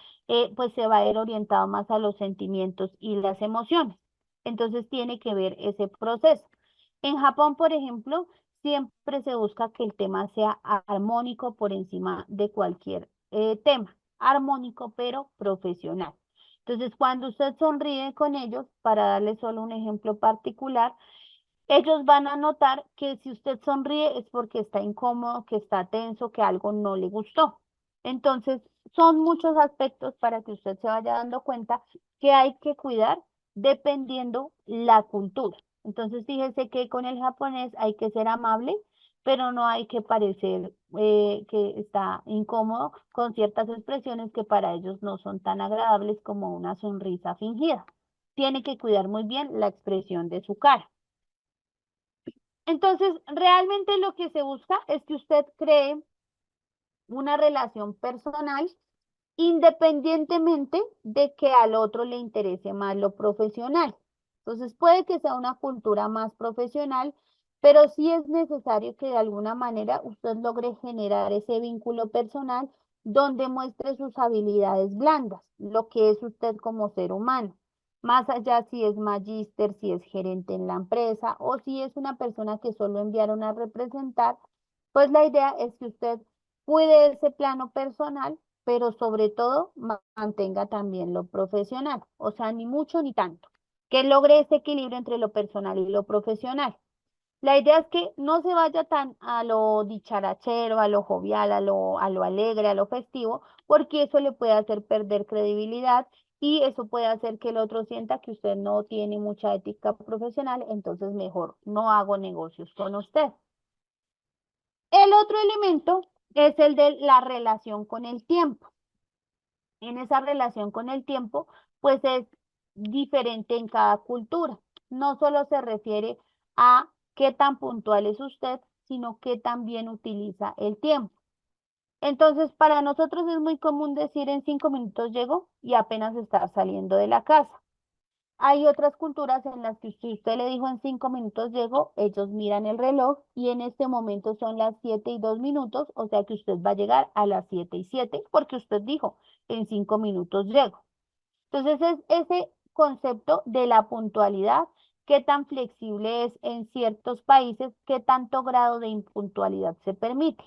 pues se va a ir orientado más a los sentimientos y las emociones. Entonces tiene que ver ese proceso. En Japón, por ejemplo, siempre se busca que el tema sea armónico por encima de cualquier tema, armónico pero profesional. Entonces, cuando usted sonríe con ellos, para darle solo un ejemplo particular, ellos van a notar que si usted sonríe es porque está incómodo, que está tenso, que algo no le gustó. Entonces, son muchos aspectos para que usted se vaya dando cuenta que hay que cuidar dependiendo la cultura. Entonces, fíjese que con el japonés hay que ser amable, pero no hay que parecer que está incómodo con ciertas expresiones que para ellos no son tan agradables como una sonrisa fingida. Tiene que cuidar muy bien la expresión de su cara. Entonces, realmente lo que se busca es que usted cree una relación personal independientemente de que al otro le interese más lo profesional. Entonces, puede que sea una cultura más profesional, pero sí es necesario que de alguna manera usted logre generar ese vínculo personal donde muestre sus habilidades blandas, lo que es usted como ser humano. Más allá si es magíster, si es gerente en la empresa o si es una persona que solo enviaron a representar, pues la idea es que usted cuide ese plano personal, pero sobre todo mantenga también lo profesional, o sea, ni mucho ni tanto, que logre ese equilibrio entre lo personal y lo profesional. La idea es que no se vaya tan a lo dicharachero, a lo jovial, a lo alegre, a lo festivo, porque eso le puede hacer perder credibilidad y eso puede hacer que el otro sienta que usted no tiene mucha ética profesional, entonces mejor no hago negocios con usted. El otro elemento es el de la relación con el tiempo. En esa relación con el tiempo, pues es diferente en cada cultura. No solo se refiere a qué tan puntual es usted, sino qué tan bien utiliza el tiempo. Entonces, para nosotros es muy común decir en 5 minutos llego y apenas estar saliendo de la casa. Hay otras culturas en las que si usted le dijo en 5 minutos llego, ellos miran el reloj y en este momento son las 7:02, o sea que usted va a llegar a las 7:07 porque usted dijo en 5 minutos llego. Entonces es ese concepto de la puntualidad, qué tan flexible es en ciertos países, qué tanto grado de impuntualidad se permite.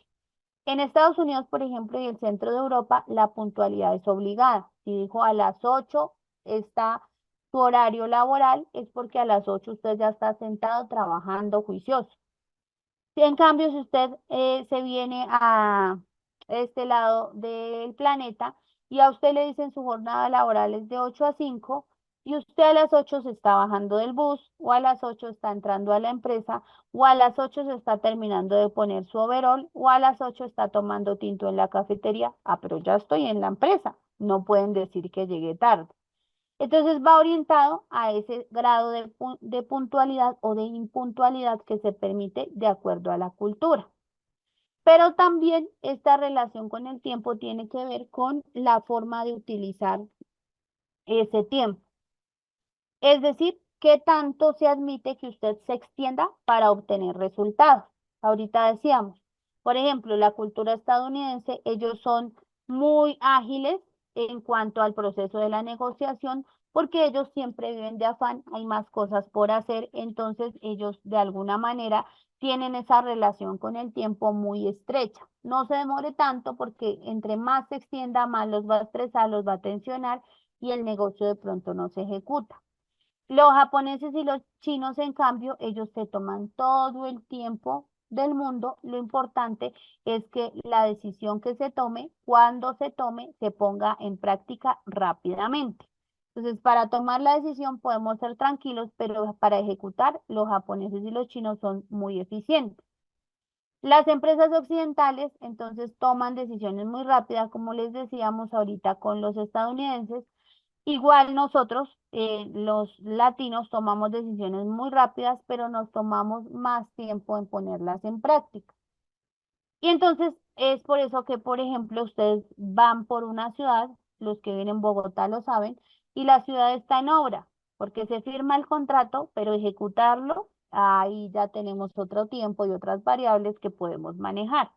En Estados Unidos, por ejemplo, y el centro de Europa, la puntualidad es obligada. Si dijo a las 8 está su horario laboral, es porque a las 8 usted ya está sentado trabajando juicioso. Si en cambio, si usted se viene a este lado del planeta y a usted le dicen su jornada laboral es de 8 a 5 y usted a las 8 se está bajando del bus o a las 8 está entrando a la empresa o a las 8 se está terminando de poner su overol o a las 8 está tomando tinto en la cafetería. Ah, pero ya estoy en la empresa. No pueden decir que llegué tarde. Entonces va orientado a ese grado de puntualidad o de impuntualidad que se permite de acuerdo a la cultura. Pero también esta relación con el tiempo tiene que ver con la forma de utilizar ese tiempo. Es decir, qué tanto se admite que usted se extienda para obtener resultados. Ahorita decíamos, por ejemplo, la cultura estadounidense, ellos son muy ágiles en cuanto al proceso de la negociación, porque ellos siempre viven de afán, hay más cosas por hacer, entonces ellos de alguna manera tienen esa relación con el tiempo muy estrecha. No se demore tanto porque entre más se extienda, más los va a estresar, los va a tensionar y el negocio de pronto no se ejecuta. Los japoneses y los chinos, en cambio, ellos se toman todo el tiempo del mundo. Lo importante es que la decisión que se tome, cuando se tome, se ponga en práctica rápidamente. Entonces, para tomar la decisión podemos ser tranquilos, pero para ejecutar, los japoneses y los chinos son muy eficientes. Las empresas occidentales entonces toman decisiones muy rápidas, como les decíamos ahorita con los estadounidenses. Igual nosotros, los latinos, tomamos decisiones muy rápidas, pero nos tomamos más tiempo en ponerlas en práctica. Y entonces es por eso que, por ejemplo, ustedes van por una ciudad, los que viven en Bogotá lo saben, y la ciudad está en obra, porque se firma el contrato, pero ejecutarlo, ahí ya tenemos otro tiempo y otras variables que podemos manejar.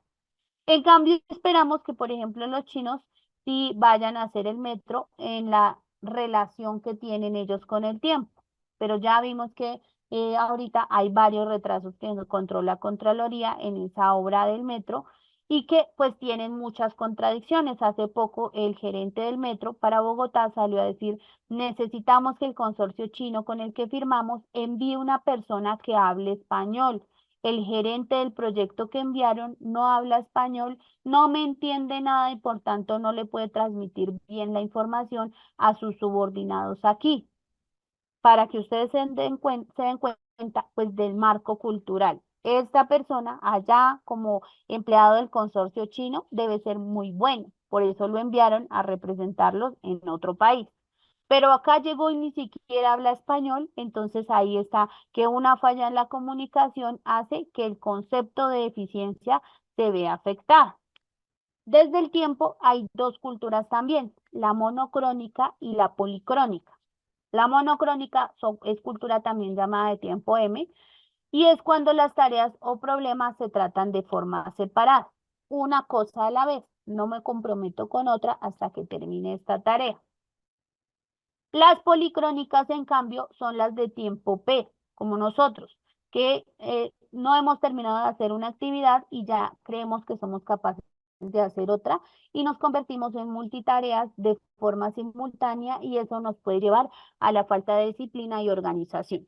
En cambio, esperamos que, por ejemplo, los chinos sí vayan a hacer el metro en la relación que tienen ellos con el tiempo. Pero ya vimos que ahorita hay varios retrasos que nos controla Contraloría en esa obra del metro y que pues tienen muchas contradicciones. Hace poco el gerente del metro para Bogotá salió a decir, necesitamos que el consorcio chino con el que firmamos envíe una persona que hable español. El gerente del proyecto que enviaron no habla español, no me entiende nada y por tanto no le puede transmitir bien la información a sus subordinados aquí, para que ustedes se den cuenta pues del marco cultural. Esta persona allá como empleado del consorcio chino debe ser muy bueno, por eso lo enviaron a representarlos en otro país. Pero acá llegó y ni siquiera habla español, entonces ahí está que una falla en la comunicación hace que el concepto de eficiencia se vea afectado. Desde el tiempo hay dos culturas también, la monocrónica y la policrónica. La monocrónica es cultura también llamada de tiempo M y es cuando las tareas o problemas se tratan de forma separada, una cosa a la vez. No me comprometo con otra hasta que termine esta tarea. Las policrónicas, en cambio, son las de tiempo P, como nosotros, que no hemos terminado de hacer una actividad y ya creemos que somos capaces de hacer otra y nos convertimos en multitareas de forma simultánea y eso nos puede llevar a la falta de disciplina y organización.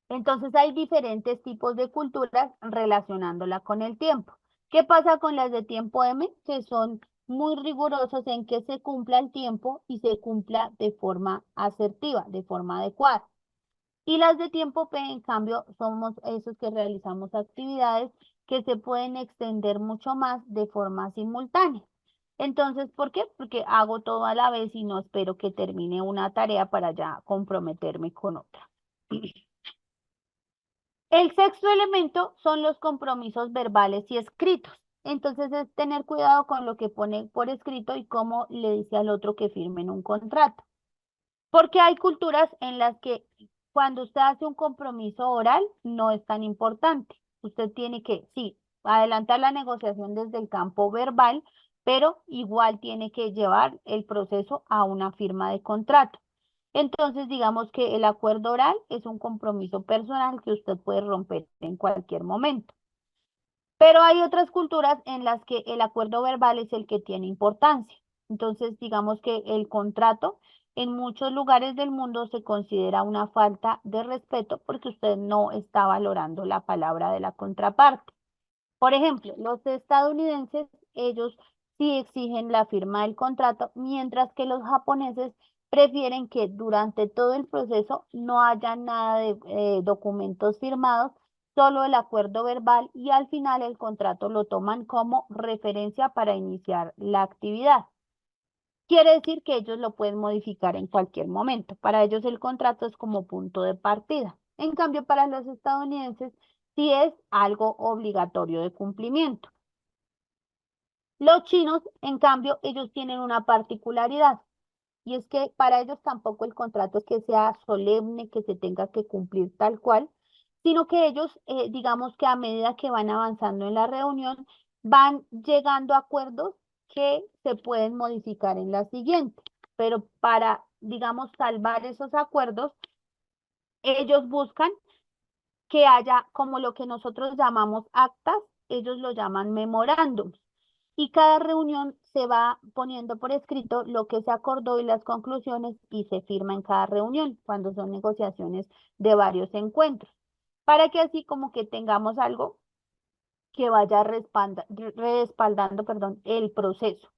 Entonces hay diferentes tipos de culturas relacionándola con el tiempo. ¿Qué pasa con las de tiempo M? Que son muy rigurosos en que se cumpla el tiempo y se cumpla de forma asertiva, de forma adecuada. Y las de tiempo P, en cambio, somos esos que realizamos actividades que se pueden extender mucho más de forma simultánea. Entonces, ¿por qué? Porque hago todo a la vez y no espero que termine una tarea para ya comprometerme con otra. El sexto elemento son los compromisos verbales y escritos. Entonces es tener cuidado con lo que pone por escrito y cómo le dice al otro que firmen un contrato. Porque hay culturas en las que cuando usted hace un compromiso oral no es tan importante. Usted tiene que, sí, adelantar la negociación desde el campo verbal, pero igual tiene que llevar el proceso a una firma de contrato. Entonces, digamos que el acuerdo oral es un compromiso personal que usted puede romper en cualquier momento. Pero hay otras culturas en las que el acuerdo verbal es el que tiene importancia. Entonces, digamos que el contrato en muchos lugares del mundo se considera una falta de respeto porque usted no está valorando la palabra de la contraparte. Por ejemplo, los estadounidenses, ellos sí exigen la firma del contrato, mientras que los japoneses prefieren que durante todo el proceso no haya nada de documentos firmados, solo el acuerdo verbal y al final el contrato lo toman como referencia para iniciar la actividad. Quiere decir que ellos lo pueden modificar en cualquier momento. Para ellos el contrato es como punto de partida. En cambio, para los estadounidenses sí es algo obligatorio de cumplimiento. Los chinos, en cambio, ellos tienen una particularidad y es que para ellos tampoco el contrato es que sea solemne, que se tenga que cumplir tal cual, sino que ellos, digamos que a medida que van avanzando en la reunión, van llegando a acuerdos que se pueden modificar en la siguiente. Pero para, digamos, salvar esos acuerdos, ellos buscan que haya como lo que nosotros llamamos actas, ellos lo llaman memorándums. Y cada reunión se va poniendo por escrito lo que se acordó y las conclusiones y se firma en cada reunión cuando son negociaciones de varios encuentros, para que así como que tengamos algo que vaya respaldando, perdón, el proceso.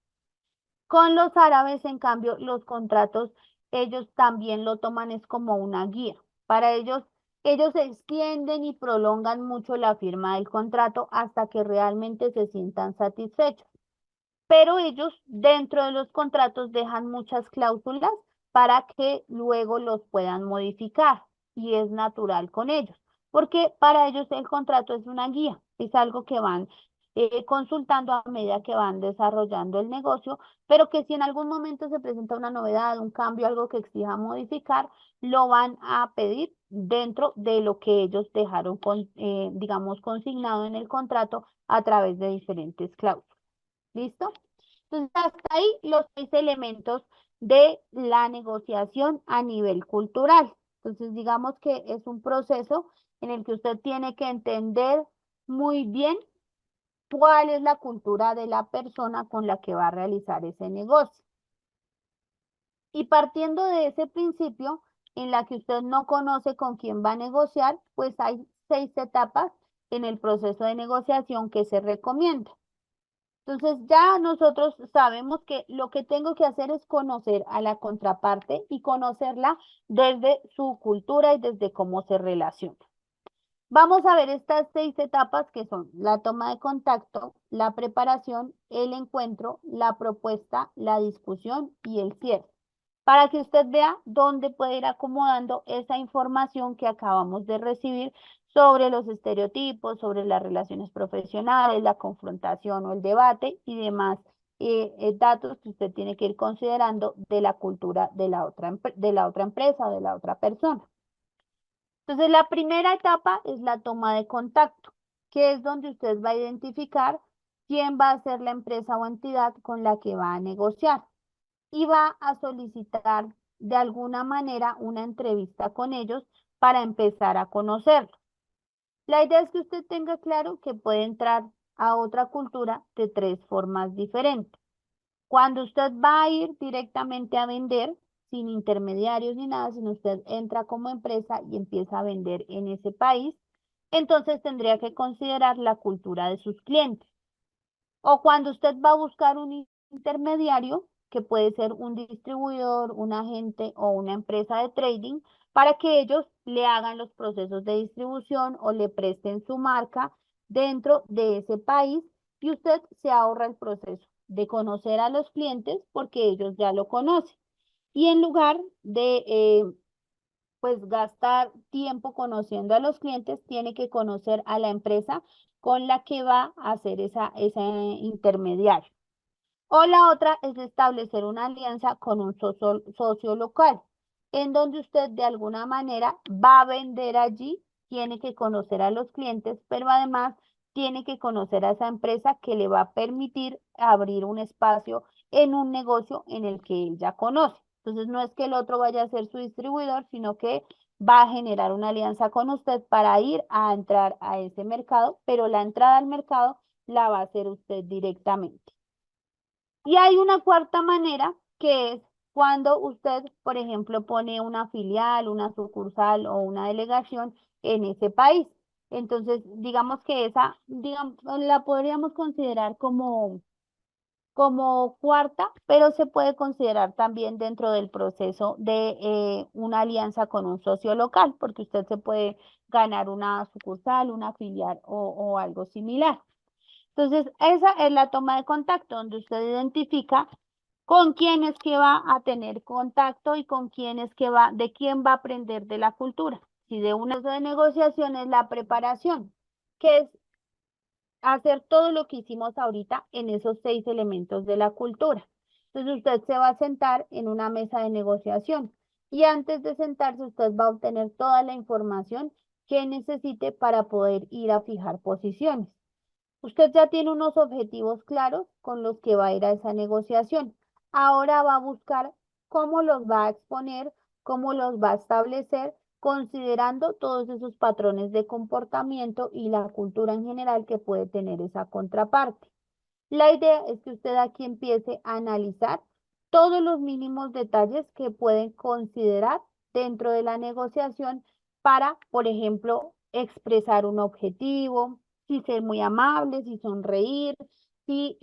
Con los árabes, en cambio, los contratos, ellos también lo toman es como una guía. Para ellos extienden y prolongan mucho la firma del contrato hasta que realmente se sientan satisfechos. Pero ellos dentro de los contratos dejan muchas cláusulas para que luego los puedan modificar y es natural con ellos, porque para ellos el contrato es una guía, es algo que van consultando a medida que van desarrollando el negocio, pero que si en algún momento se presenta una novedad, un cambio, algo que exija modificar, lo van a pedir dentro de lo que ellos dejaron, digamos, consignado en el contrato a través de diferentes cláusulas. ¿Listo? Entonces, hasta ahí los 6 elementos de la negociación a nivel cultural. Entonces, digamos que es un proceso en el que usted tiene que entender muy bien cuál es la cultura de la persona con la que va a realizar ese negocio. Y partiendo de ese principio, en la que usted no conoce con quién va a negociar, pues hay 6 etapas en el proceso de negociación que se recomienda. Entonces ya nosotros sabemos que lo que tengo que hacer es conocer a la contraparte y conocerla desde su cultura y desde cómo se relaciona. Vamos a ver estas 6 etapas que son la toma de contacto, la preparación, el encuentro, la propuesta, la discusión y el cierre, para que usted vea dónde puede ir acomodando esa información que acabamos de recibir sobre los estereotipos, sobre las relaciones profesionales, la confrontación o el debate y demás datos que usted tiene que ir considerando de la cultura de la otra empresa o de la otra persona. Entonces, la primera etapa es la toma de contacto, que es donde usted va a identificar quién va a ser la empresa o entidad con la que va a negociar y va a solicitar de alguna manera una entrevista con ellos para empezar a conocerlos. La idea es que usted tenga claro que puede entrar a otra cultura de 3 formas diferentes. Cuando usted va a ir directamente a vender, sin intermediarios ni nada, sino usted entra como empresa y empieza a vender en ese país, entonces tendría que considerar la cultura de sus clientes. O cuando usted va a buscar un intermediario, que puede ser un distribuidor, un agente o una empresa de trading, para que ellos le hagan los procesos de distribución o le presten su marca dentro de ese país y usted se ahorra el proceso de conocer a los clientes porque ellos ya lo conocen. Y en lugar de pues gastar tiempo conociendo a los clientes, tiene que conocer a la empresa con la que va a hacer ese intermediario. O la otra es establecer una alianza con un socio local, en donde usted de alguna manera va a vender allí, tiene que conocer a los clientes, pero además tiene que conocer a esa empresa que le va a permitir abrir un espacio en un negocio en el que él ya conoce. Entonces no es que el otro vaya a ser su distribuidor, sino que va a generar una alianza con usted para ir a entrar a ese mercado, pero la entrada al mercado la va a hacer usted directamente. Y hay una cuarta manera que es cuando usted, por ejemplo, pone una filial, una sucursal o una delegación en ese país. Entonces, digamos que esa, digamos, la podríamos considerar como cuarta, pero se puede considerar también dentro del proceso de una alianza con un socio local, porque usted se puede ganar una sucursal, una filial o algo similar. Entonces, esa es la toma de contacto, donde usted identifica con quién es que va a tener contacto y con quién es que va, de quién va a aprender de la cultura. Si de una de negociación es la preparación, que es hacer todo lo que hicimos ahorita en esos 6 elementos de la cultura. Entonces, usted se va a sentar en una mesa de negociación y antes de sentarse, usted va a obtener toda la información que necesite para poder ir a fijar posiciones. Usted ya tiene unos objetivos claros con los que va a ir a esa negociación. Ahora va a buscar cómo los va a exponer, cómo los va a establecer, considerando todos esos patrones de comportamiento y la cultura en general que puede tener esa contraparte. La idea es que usted aquí empiece a analizar todos los mínimos detalles que pueden considerar dentro de la negociación para, por ejemplo, expresar un objetivo, si ser muy amable, si sonreír, si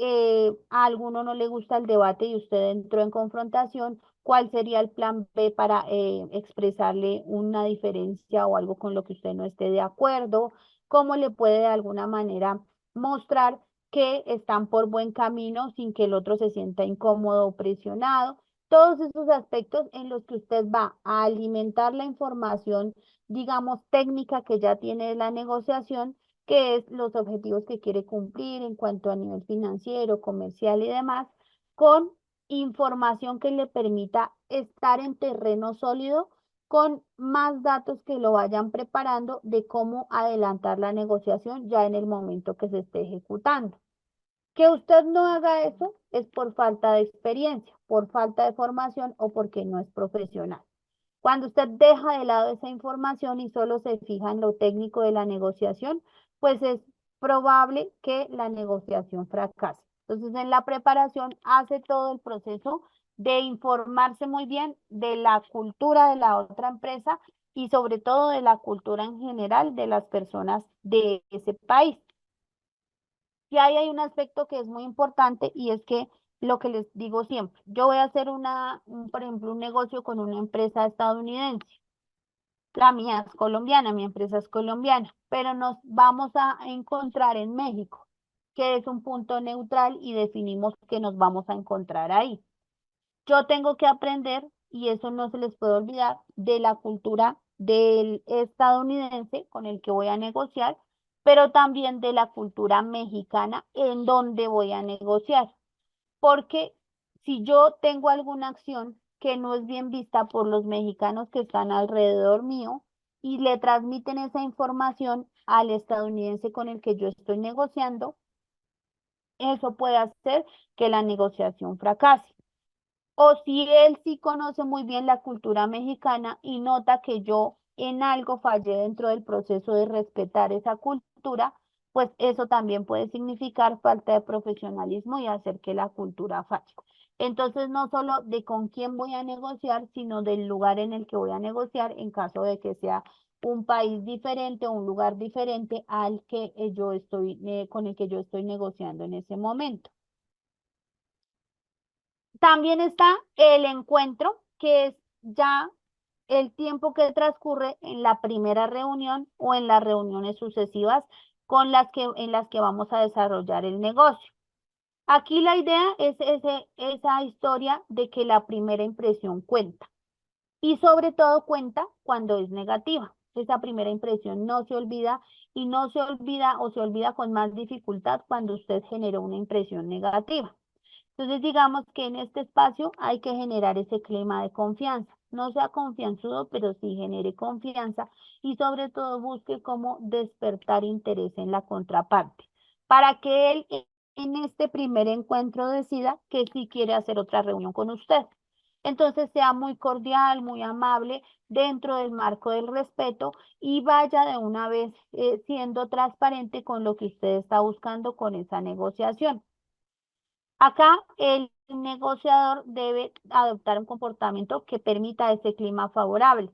a alguno no le gusta el debate y usted entró en confrontación, cuál sería el plan B para expresarle una diferencia o algo con lo que usted no esté de acuerdo, cómo le puede de alguna manera mostrar que están por buen camino sin que el otro se sienta incómodo o presionado. Todos esos aspectos en los que usted va a alimentar la información, digamos, técnica que ya tiene de la negociación, que es los objetivos que quiere cumplir en cuanto a nivel financiero, comercial y demás, con información que le permita estar en terreno sólido con más datos que lo vayan preparando de cómo adelantar la negociación ya en el momento que se esté ejecutando. Que usted no haga eso es por falta de experiencia, por falta de formación o porque no es profesional. Cuando usted deja de lado esa información y solo se fija en lo técnico de la negociación, pues es probable que la negociación fracase. Entonces, en la preparación hace todo el proceso de informarse muy bien de la cultura de la otra empresa y sobre todo de la cultura en general de las personas de ese país. Y ahí hay un aspecto que es muy importante y es que lo que les digo siempre, yo voy a hacer por ejemplo, un negocio con una empresa estadounidense. La mía es colombiana, mi empresa es colombiana, pero nos vamos a encontrar en México, que es un punto neutral y definimos que nos vamos a encontrar ahí. Yo tengo que aprender, y eso no se les puede olvidar, de la cultura del estadounidense con el que voy a negociar, pero también de la cultura mexicana en donde voy a negociar. Porque si yo tengo alguna acción que no es bien vista por los mexicanos que están alrededor mío y le transmiten esa información al estadounidense con el que yo estoy negociando, eso puede hacer que la negociación fracase. O si él sí conoce muy bien la cultura mexicana y nota que yo en algo fallé dentro del proceso de respetar esa cultura, pues eso también puede significar falta de profesionalismo y hacer que la cultura falle. Entonces, no solo de con quién voy a negociar, sino del lugar en el que voy a negociar en caso de que sea un país diferente o un lugar diferente al que con el que yo estoy negociando en ese momento. También está el encuentro, que es ya el tiempo que transcurre en la primera reunión o en las reuniones sucesivas en las que vamos a desarrollar el negocio. Aquí la idea es esa historia de que la primera impresión cuenta y sobre todo cuenta cuando es negativa. Esa primera impresión no se olvida y no se olvida o se olvida con más dificultad cuando usted generó una impresión negativa. Entonces, digamos que en este espacio hay que generar ese clima de confianza. No sea confianzudo, pero sí genere confianza y sobre todo busque cómo despertar interés en la contraparte para que él en este primer encuentro decida que sí quiere hacer otra reunión con usted. Entonces, sea muy cordial, muy amable dentro del marco del respeto y vaya de una vez siendo transparente con lo que usted está buscando con esa negociación. Acá el negociador debe adoptar un comportamiento que permita ese clima favorable.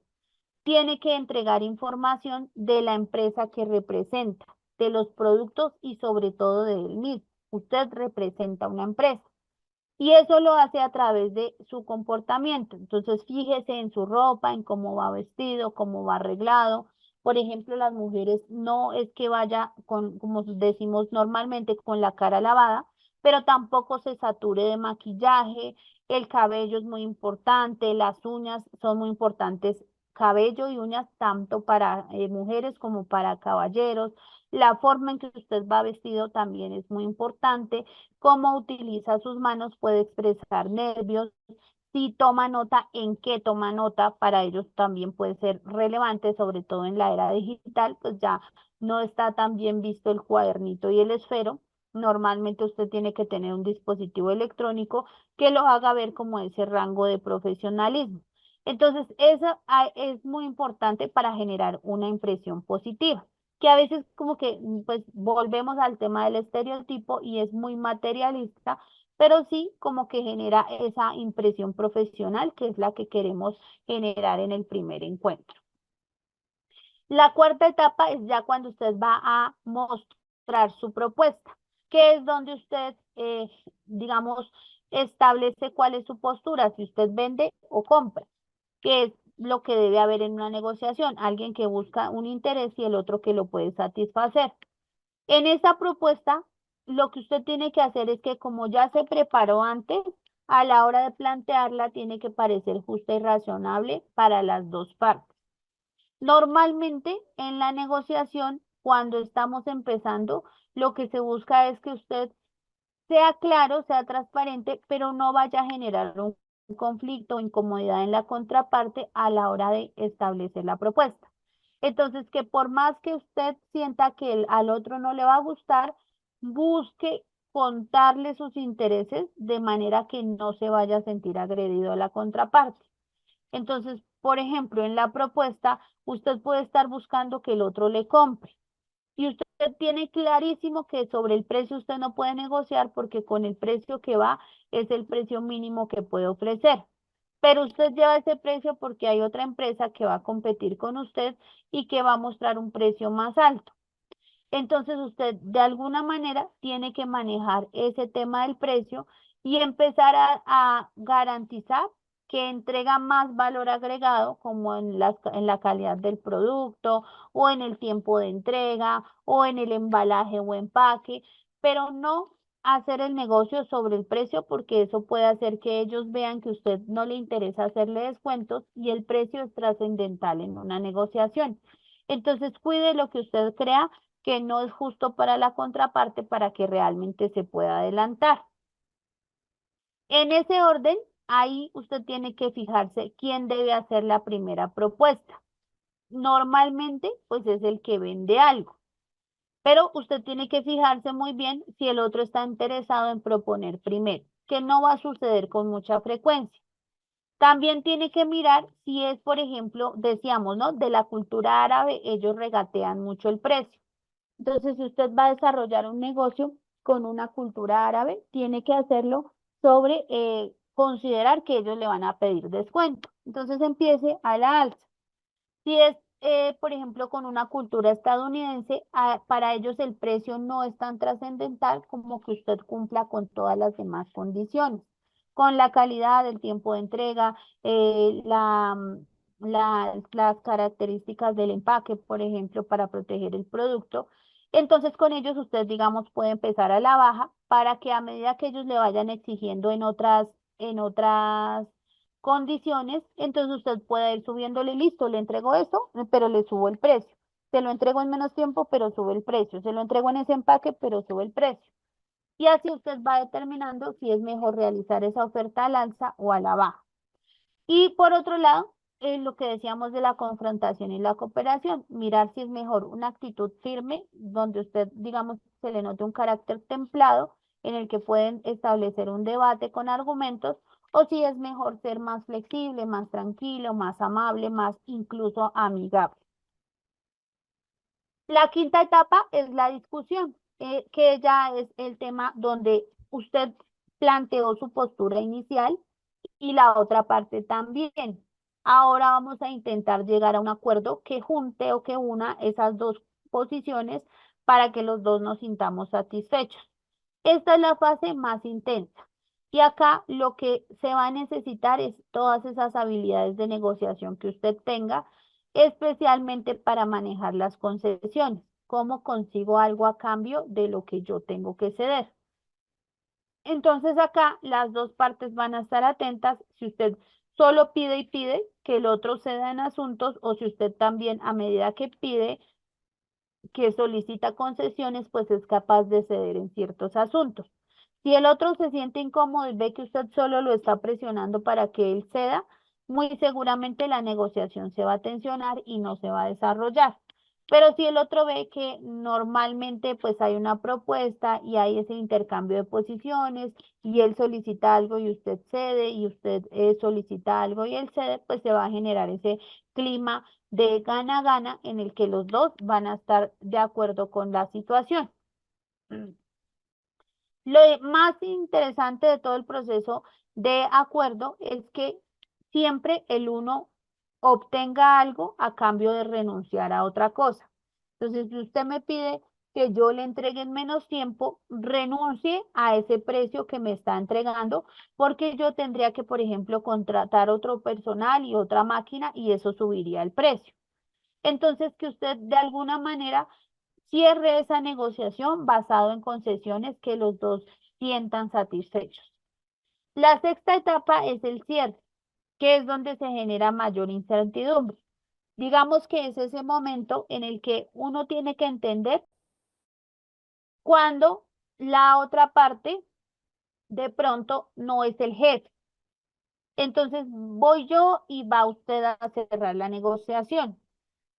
Tiene que entregar información de la empresa que representa, de los productos y sobre todo de él mismo. Usted representa una empresa. Y eso lo hace a través de su comportamiento. Entonces, fíjese en su ropa, en cómo va vestido, cómo va arreglado. Por ejemplo, las mujeres no es que vaya con, como decimos normalmente, con la cara lavada, pero tampoco se sature de maquillaje. El cabello es muy importante, las uñas son muy importantes, cabello y uñas tanto para mujeres como para caballeros. La forma en que usted va vestido también es muy importante. Cómo utiliza sus manos puede expresar nervios. Si toma nota, en qué toma nota, para ellos también puede ser relevante, sobre todo en la era digital, pues ya no está tan bien visto el cuadernito y el esfero. Normalmente usted tiene que tener un dispositivo electrónico que lo haga ver como ese rango de profesionalismo. Entonces, eso es muy importante para generar una impresión positiva, que a veces como que pues volvemos al tema del estereotipo y es muy materialista, pero sí como que genera esa impresión profesional que es la que queremos generar en el primer encuentro. La cuarta etapa es ya cuando usted va a mostrar su propuesta, que es donde usted, digamos, establece cuál es su postura, si usted vende o compra, que es lo que debe haber en una negociación, alguien que busca un interés y el otro que lo puede satisfacer. En esta propuesta, lo que usted tiene que hacer es que como ya se preparó antes, a la hora de plantearla tiene que parecer justa y razonable para las dos partes. Normalmente en la negociación, cuando estamos empezando, lo que se busca es que usted sea claro, sea transparente, pero no vaya a generar un conflicto o incomodidad en la contraparte a la hora de establecer la propuesta. Entonces, que por más que usted sienta que al otro no le va a gustar, busque contarle sus intereses de manera que no se vaya a sentir agredido a la contraparte. Entonces, por ejemplo, en la propuesta, usted puede estar buscando que el otro le compre y usted tiene clarísimo que sobre el precio usted no puede negociar porque con el precio que va es el precio mínimo que puede ofrecer. Pero usted lleva ese precio porque hay otra empresa que va a competir con usted y que va a mostrar un precio más alto. Entonces usted de alguna manera tiene que manejar ese tema del precio y empezar a garantizar que entrega más valor agregado, como en la calidad del producto o en el tiempo de entrega o en el embalaje o empaque, pero no hacer el negocio sobre el precio porque eso puede hacer que ellos vean que a usted no le interesa hacerle descuentos y el precio es trascendental en una negociación. Entonces cuide lo que usted crea que no es justo para la contraparte para que realmente se pueda adelantar. En ese orden, ahí usted tiene que fijarse quién debe hacer la primera propuesta. Normalmente, pues es el que vende algo, pero usted tiene que fijarse muy bien si el otro está interesado en proponer primero, que no va a suceder con mucha frecuencia. También tiene que mirar si es, por ejemplo, decíamos, ¿no? De la cultura árabe, ellos regatean mucho el precio. Entonces, si usted va a desarrollar un negocio con una cultura árabe, tiene que hacerlo sobre considerar que ellos le van a pedir descuento. Entonces, empiece a la alza. Si es por ejemplo, con una cultura estadounidense, para ellos el precio no es tan trascendental como que usted cumpla con todas las demás condiciones, con la calidad, el tiempo de entrega, las características del empaque, por ejemplo, para proteger el producto. Entonces, con ellos usted, digamos, puede empezar a la baja para que a medida que ellos le vayan exigiendo en otras condiciones, entonces usted puede ir subiéndole, listo, le entrego eso, pero le subo el precio. Se lo entrego en menos tiempo, pero sube el precio. Se lo entrego en ese empaque, pero sube el precio. Y así usted va determinando si es mejor realizar esa oferta al alza o a la baja. Y por otro lado, lo que decíamos de la confrontación y la cooperación, mirar si es mejor una actitud firme, donde usted, digamos, se le note un carácter templado, en el que pueden establecer un debate con argumentos, o si es mejor ser más flexible, más tranquilo, más amable, más incluso amigable. La quinta etapa es la discusión, que ya es el tema donde usted planteó su postura inicial y la otra parte también. Ahora vamos a intentar llegar a un acuerdo que junte o que una esas dos posiciones para que los dos nos sintamos satisfechos. Esta es la fase más intensa. Y acá lo que se va a necesitar es todas esas habilidades de negociación que usted tenga, especialmente para manejar las concesiones. ¿Cómo consigo algo a cambio de lo que yo tengo que ceder? Entonces acá las dos partes van a estar atentas si usted solo pide y pide que el otro ceda en asuntos, o si usted también a medida que pide, que solicita concesiones, pues es capaz de ceder en ciertos asuntos. Si el otro se siente incómodo y ve que usted solo lo está presionando para que él ceda, muy seguramente la negociación se va a tensionar y no se va a desarrollar. Pero si el otro ve que normalmente pues hay una propuesta y hay ese intercambio de posiciones, y él solicita algo y usted cede, y usted solicita algo y él cede, pues se va a generar ese clima de gana-gana en el que los dos van a estar de acuerdo con la situación. Lo más interesante de todo el proceso de acuerdo es que siempre el uno obtenga algo a cambio de renunciar a otra cosa. Entonces, si usted me pide que yo le entregue en menos tiempo, renuncie a ese precio que me está entregando, porque yo tendría que, por ejemplo, contratar otro personal y otra máquina, y eso subiría el precio. Entonces, que usted de alguna manera cierre esa negociación basado en concesiones que los dos sientan satisfechos. La sexta etapa es el cierre, que es donde se genera mayor incertidumbre. Digamos que es ese momento en el que uno tiene que entender cuando la otra parte de pronto no es el jefe. Entonces voy yo y va usted a cerrar la negociación.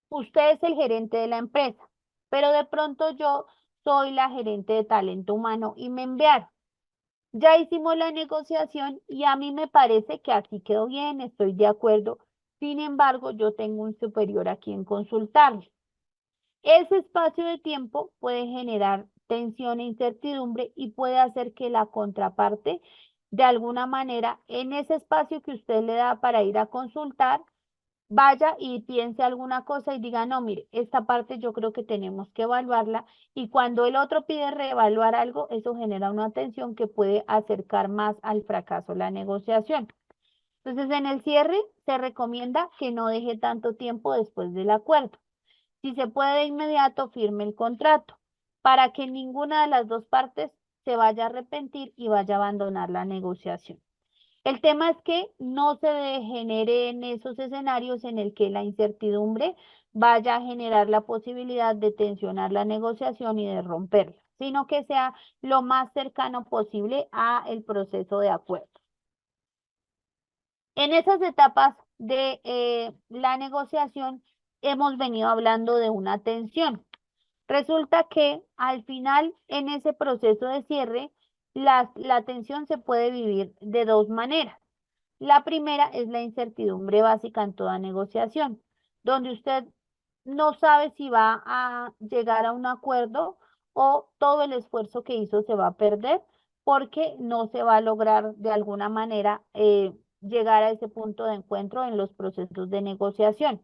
Usted es el gerente de la empresa, pero de pronto yo soy la gerente de talento humano y me enviaron. Ya hicimos la negociación y a mí me parece que aquí quedó bien, estoy de acuerdo. Sin embargo, yo tengo un superior a quien consultarle. Ese espacio de tiempo puede generar tensión e incertidumbre, y puede hacer que la contraparte, de alguna manera, en ese espacio que usted le da para ir a consultar, vaya y piense alguna cosa y diga, no, mire, esta parte yo creo que tenemos que evaluarla. Y cuando el otro pide reevaluar algo, eso genera una tensión que puede acercar más al fracaso la negociación. Entonces, en el cierre se recomienda que no deje tanto tiempo después del acuerdo. Si se puede de inmediato, firme el contrato para que ninguna de las dos partes se vaya a arrepentir y vaya a abandonar la negociación. El tema es que no se degenere en esos escenarios en el que la incertidumbre vaya a generar la posibilidad de tensionar la negociación y de romperla, sino que sea lo más cercano posible a el proceso de acuerdo. En esas etapas de la negociación hemos venido hablando de una tensión. Resulta que al final, en ese proceso de cierre, la tensión se puede vivir de dos maneras. La primera es la incertidumbre básica en toda negociación, donde usted no sabe si va a llegar a un acuerdo, o todo el esfuerzo que hizo se va a perder porque no se va a lograr de alguna manera llegar a ese punto de encuentro en los procesos de negociación.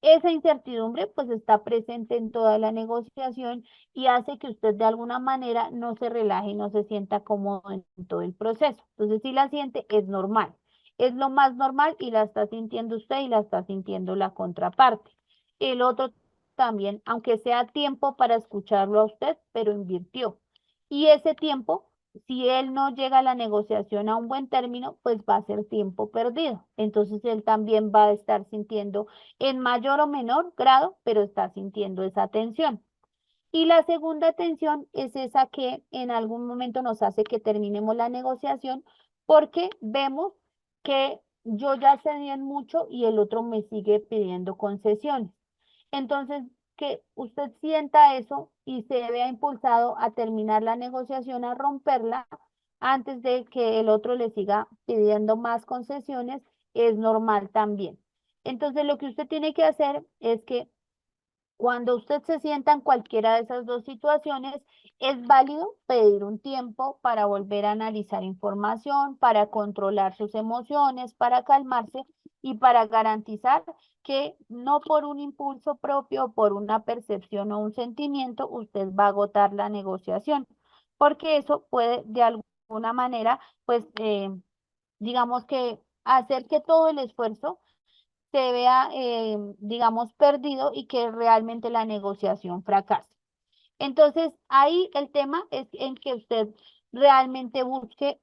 Esa incertidumbre pues está presente en toda la negociación y hace que usted de alguna manera no se relaje y no se sienta cómodo en todo el proceso. Entonces, si la siente, es normal. Es lo más normal y la está sintiendo usted y la está sintiendo la contraparte. El otro también, aunque sea tiempo para escucharlo a usted, pero invirtió. Y ese tiempo, si él no llega a la negociación a un buen término, pues va a ser tiempo perdido. Entonces, él también va a estar sintiendo en mayor o menor grado, pero está sintiendo esa tensión. Y la segunda tensión es esa que en algún momento nos hace que terminemos la negociación porque vemos que yo ya cedí en mucho y el otro me sigue pidiendo concesiones. Entonces, que usted sienta eso y se vea impulsado a terminar la negociación, a romperla antes de que el otro le siga pidiendo más concesiones, es normal también. Entonces, lo que usted tiene que hacer es que cuando usted se sienta en cualquiera de esas dos situaciones, es válido pedir un tiempo para volver a analizar información, para controlar sus emociones, para calmarse y para garantizar que no por un impulso propio, por una percepción o un sentimiento, usted va a agotar la negociación, porque eso puede de alguna manera, pues, digamos que hacer que todo el esfuerzo se vea, digamos, perdido y que realmente la negociación fracase. Entonces, ahí el tema es en que usted realmente busque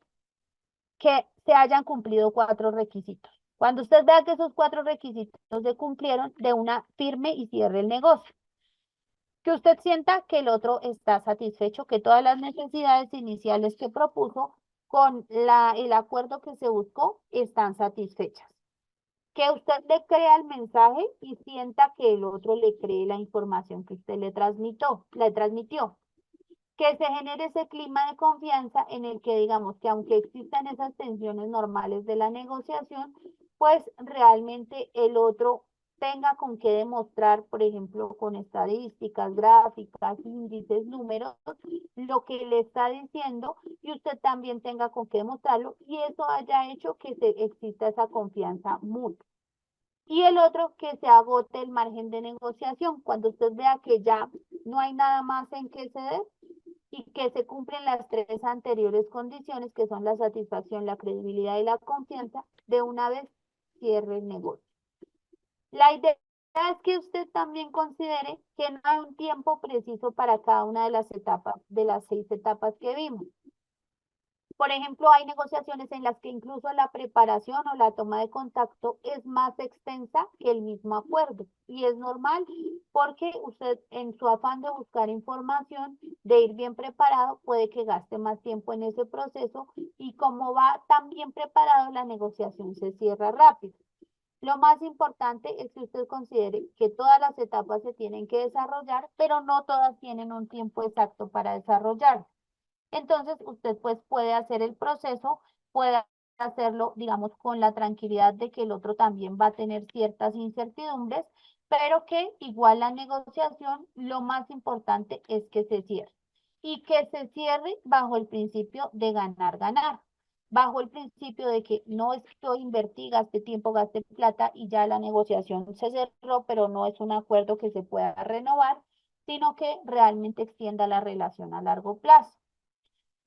que se hayan cumplido cuatro requisitos. Cuando usted vea que esos cuatro requisitos se cumplieron, de una firme y cierre el negocio. Que usted sienta que el otro está satisfecho, que todas las necesidades iniciales que propuso con el acuerdo que se buscó están satisfechas, que usted le crea el mensaje y sienta que el otro le cree la información que usted le transmitió, que se genere ese clima de confianza en el que digamos que aunque existan esas tensiones normales de la negociación, pues realmente el otro tenga con qué demostrar, por ejemplo, con estadísticas, gráficas, índices, números, lo que le está diciendo y usted también tenga con qué demostrarlo y eso haya hecho que exista esa confianza mutua. Y el otro, que se agote el margen de negociación. Cuando usted vea que ya no hay nada más en que ceder y que se cumplen las tres anteriores condiciones, que son la satisfacción, la credibilidad y la confianza, de una vez cierre el negocio. La idea es que usted también considere que no hay un tiempo preciso para cada una de las etapas, de las 6 etapas que vimos. Por ejemplo, hay negociaciones en las que incluso la preparación o la toma de contacto es más extensa que el mismo acuerdo. Y es normal porque usted en su afán de buscar información, de ir bien preparado, puede que gaste más tiempo en ese proceso y como va tan bien preparado, la negociación se cierra rápido. Lo más importante es que usted considere que todas las etapas se tienen que desarrollar, pero no todas tienen un tiempo exacto para desarrollar. Entonces, usted pues puede hacer el proceso, puede hacerlo, digamos, con la tranquilidad de que el otro también va a tener ciertas incertidumbres, pero que igual la negociación, lo más importante es que se cierre y que se cierre bajo el principio de ganar, ganar, bajo el principio de que no es que yo invertí, gasté tiempo, gasté plata y ya la negociación se cerró, pero no es un acuerdo que se pueda renovar, sino que realmente extienda la relación a largo plazo.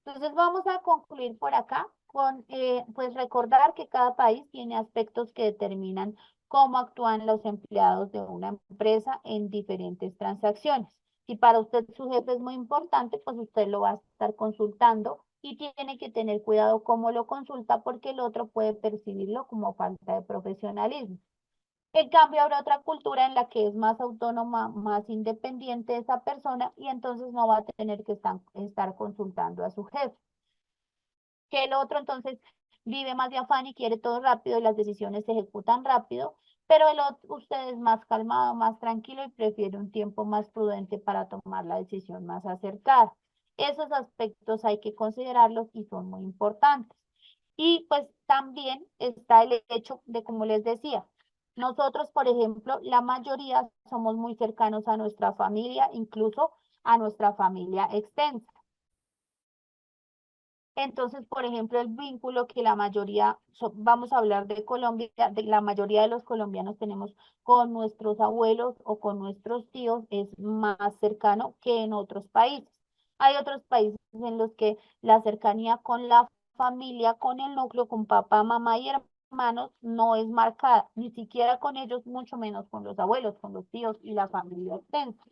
Entonces vamos a concluir por acá con, pues recordar que cada país tiene aspectos que determinan cómo actúan los empleados de una empresa en diferentes transacciones. Si para usted su jefe es muy importante, pues usted lo va a estar consultando y tiene que tener cuidado cómo lo consulta porque el otro puede percibirlo como falta de profesionalismo. En cambio, habrá otra cultura en la que es más autónoma, más independiente esa persona y entonces no va a tener que estar consultando a su jefe. Que el otro entonces vive más de afán y quiere todo rápido y las decisiones se ejecutan rápido, pero el otro, usted es más calmado, más tranquilo y prefiere un tiempo más prudente para tomar la decisión más acertada. Esos aspectos hay que considerarlos y son muy importantes. Y pues también está el hecho de, como les decía, nosotros, por ejemplo, la mayoría somos muy cercanos a nuestra familia, incluso a nuestra familia extensa. Entonces, por ejemplo, el vínculo que la mayoría, vamos a hablar de Colombia, de la mayoría de los colombianos tenemos con nuestros abuelos o con nuestros tíos es más cercano que en otros países. Hay otros países en los que la cercanía con la familia, con el núcleo, con papá, mamá y hermanos no es marcada, ni siquiera con ellos, mucho menos con los abuelos, con los tíos y la familia extensa.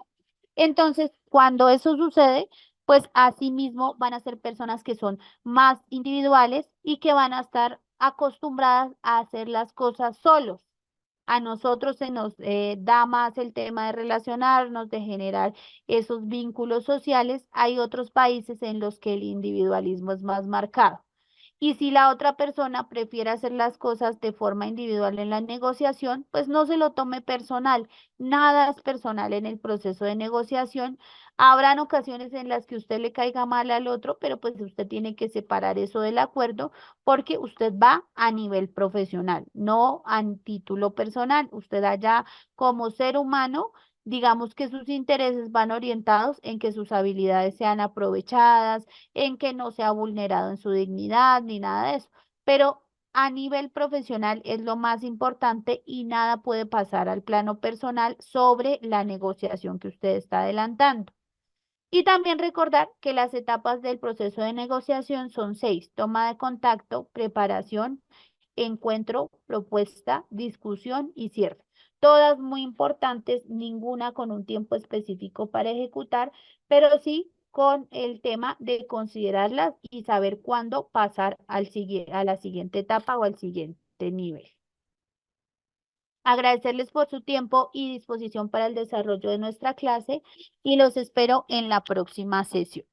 Entonces, cuando eso sucede, pues asimismo van a ser personas que son más individuales y que van a estar acostumbradas a hacer las cosas solos. A nosotros se nos da más el tema de relacionarnos, de generar esos vínculos sociales. Hay otros países en los que el individualismo es más marcado. Y si la otra persona prefiere hacer las cosas de forma individual en la negociación, pues no se lo tome personal. Nada es personal en el proceso de negociación. Habrán ocasiones en las que usted le caiga mal al otro, pero pues usted tiene que separar eso del acuerdo porque usted va a nivel profesional, no a título personal. Usted allá como ser humano, digamos que sus intereses van orientados en que sus habilidades sean aprovechadas, en que no se ha vulnerado en su dignidad ni nada de eso. Pero a nivel profesional es lo más importante y nada puede pasar al plano personal sobre la negociación que usted está adelantando. Y también recordar que las etapas del proceso de negociación son seis: toma de contacto, preparación, encuentro, propuesta, discusión y cierre. Todas muy importantes, ninguna con un tiempo específico para ejecutar, pero sí con el tema de considerarlas y saber cuándo pasar a la siguiente etapa o al siguiente nivel. Agradecerles por su tiempo y disposición para el desarrollo de nuestra clase y los espero en la próxima sesión.